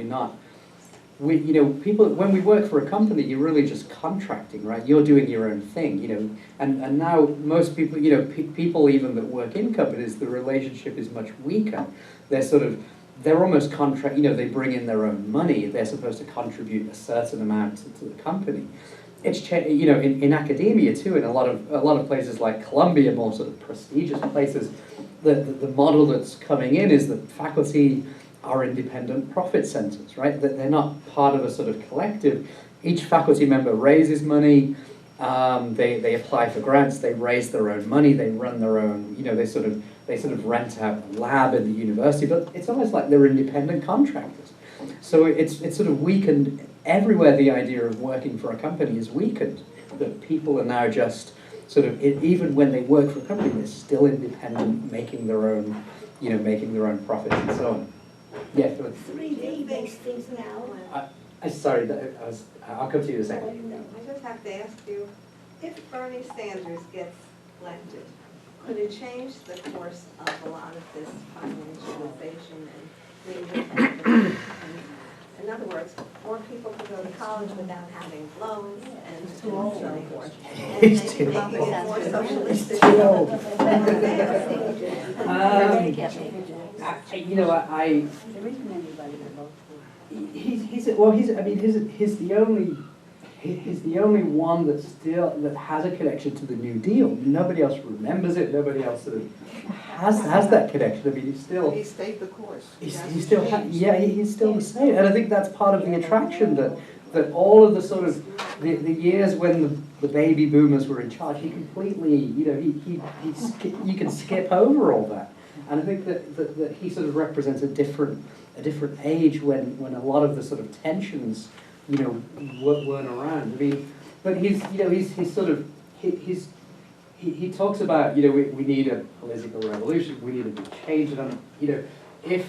you know, people, when we work for a company, you're really just contracting, right? You're doing your own thing, you know, and now most people, you know, people even that work in companies, the relationship is much weaker. They're almost contract, you know, they bring in their own money. They're supposed to contribute a certain amount to the company. It's, you know, in academia too, in a lot of places like Columbia, more sort of prestigious places, the model that's coming in is that faculty are independent profit centers, right? That they're not part of a sort of collective. Each faculty member raises money, they apply for grants, they raise their own money, they run their own, you know, they sort of rent out a lab in the university, but it's almost like they're independent contractors. So it's sort of weakened everywhere. The idea of working for a company is weakened, that people are now just sort of, even when they work for a company, they're still independent, making their own, you know, making their own profits and so on. Yeah, go ahead. 3D makes things now. Sorry, I'll come to you in a second. I just have to ask you, if Bernie Sanders gets elected, could it change the course of a lot of this financialization and things? In other words, more people can go to college without having loans and so forth. And maybe making it more socialistic. You know, There isn't anybody that votes for he's the only one that has a connection to the New Deal. Nobody else remembers it. Nobody else sort of has that connection. I mean, He stayed the course. he's still the same. And I think that's part of the attraction, that all of the sort of the years when the baby boomers were in charge, he completely, you know, you can skip over all that. And I think that he sort of represents a different age when a lot of the sort of tensions, you know, weren't around. I mean, but he talks about, you know, we need a political revolution, we need a big change, and you know, if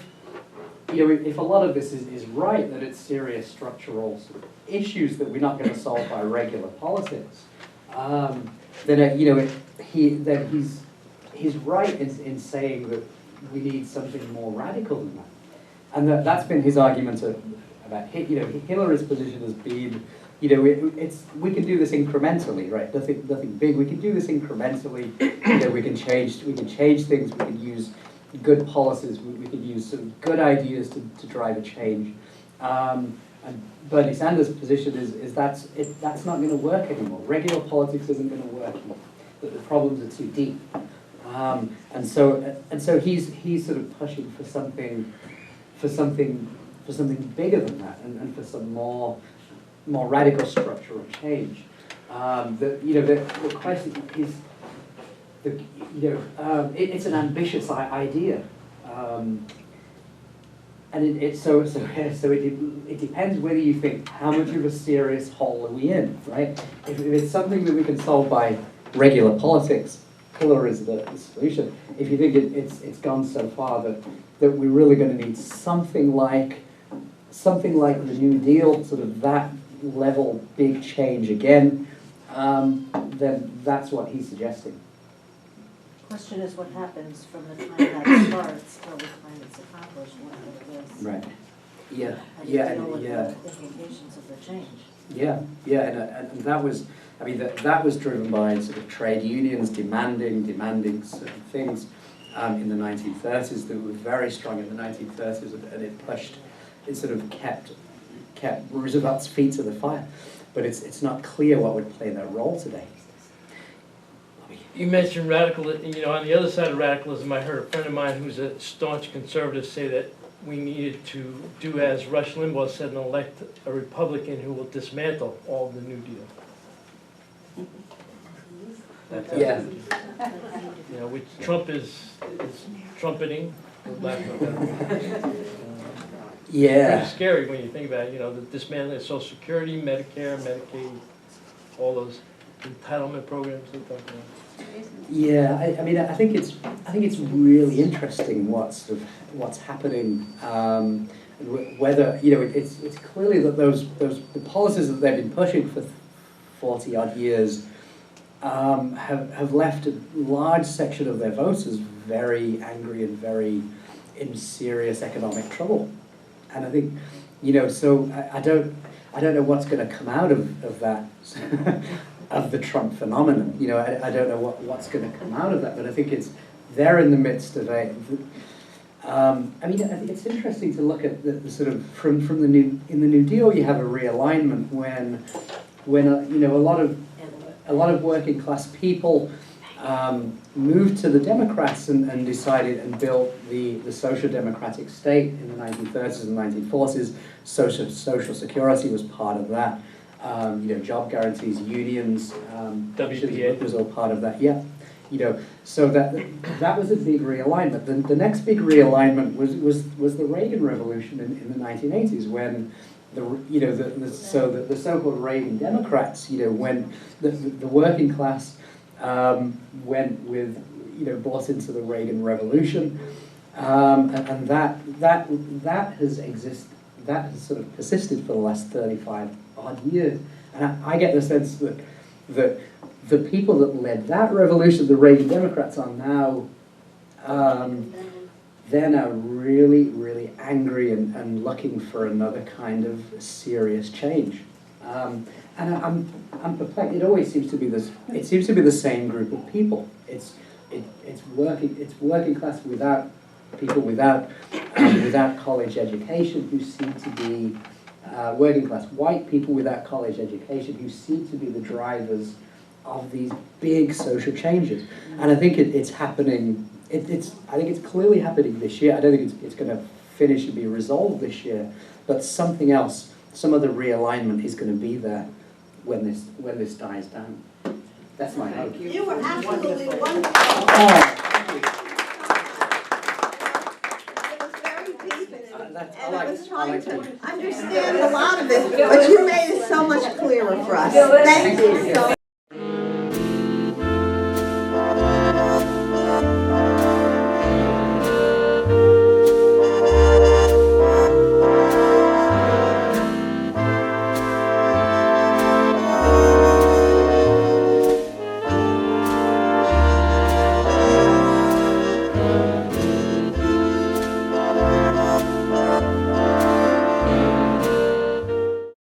a lot of this is right, that it's serious structural sort of issues that we're not going to solve by regular politics, then you know, he's right in saying that we need something more radical than that. And that's been his argument about, you know, Hillary's position has been, you know, we can do this incrementally, right? Nothing big. We can do this incrementally. You know, we can change things. We can use good policies. We can use some good ideas to drive a change. And Bernie Sanders' position is that's not going to work anymore. Regular politics isn't going to work anymore. That the problems are too deep. And so he's sort of pushing for something bigger than that, and for some more radical structural change. The question is, it's an ambitious idea, and it depends whether you think how much of a serious hole are we in, right? If it's something that we can solve by regular politics, colour is the solution. If you think it's gone so far that we're really going to need something like the New Deal, sort of that level big change again, then that's what he's suggesting. Question is what happens from the time that starts till the time it's accomplished, what it is. Right. Yeah. How do you Yeah. deal with Yeah. the implications of the change? Yeah. Yeah. And that was, I mean, that was driven by sort of trade unions demanding certain things in the 1930s that were very strong in the 1930s, and it sort of kept Roosevelt's feet to the fire. But it's not clear what would play that role today. You mentioned radicalism. On the other side of radicalism, I heard a friend of mine who's a staunch conservative say that we needed to do as Rush Limbaugh said and elect a Republican who will dismantle all of the New Deal. Yeah. Which Trump is trumpeting. for lack of a better- Yeah. Pretty scary when you think about it, the dismantling of Social Security, Medicare, Medicaid, all those entitlement programs they talk about. Yeah, I think it's really interesting what's happening. Whether it's clearly that the policies that they've been pushing for 40 odd years have left a large section of their voters very angry and very in serious economic trouble. And I think so I don't know what's going to come out of that. Of the Trump phenomenon, I don't know what's going to come out of that, but I think they're in the midst of a. I think it's interesting to look at the sort of from the New Deal. You have a realignment when a lot of working class people moved to the Democrats and decided and built the social democratic state in the 1930s and 1940s. Social security was part of that. Job guarantees, unions, WPA was all part of that. Yeah, so that was a big realignment. The next big realignment was the Reagan Revolution in the 1980s, when the so-called Reagan Democrats, when the working class went with bought into the Reagan Revolution, and that has sort of persisted for the last 35 odd years. And I get the sense that the people that led that revolution, the Reagan Democrats, are now they're now really, really angry and looking for another kind of serious change. And I'm perplexed. It always seems to be this. It seems to be the same group of people. It's working class without college education who seem to be working class white people without college education who seem to be the drivers of these big social changes. And I think it's happening. I think it's clearly happening this year. I don't think it's going to finish and be resolved this year. But something else, some other realignment is going to be there when this dies down. That's my hope. You were absolutely wonderful. Oh, And I was trying to understand a lot of it, but you made it so much clearer for us. Thank you so much.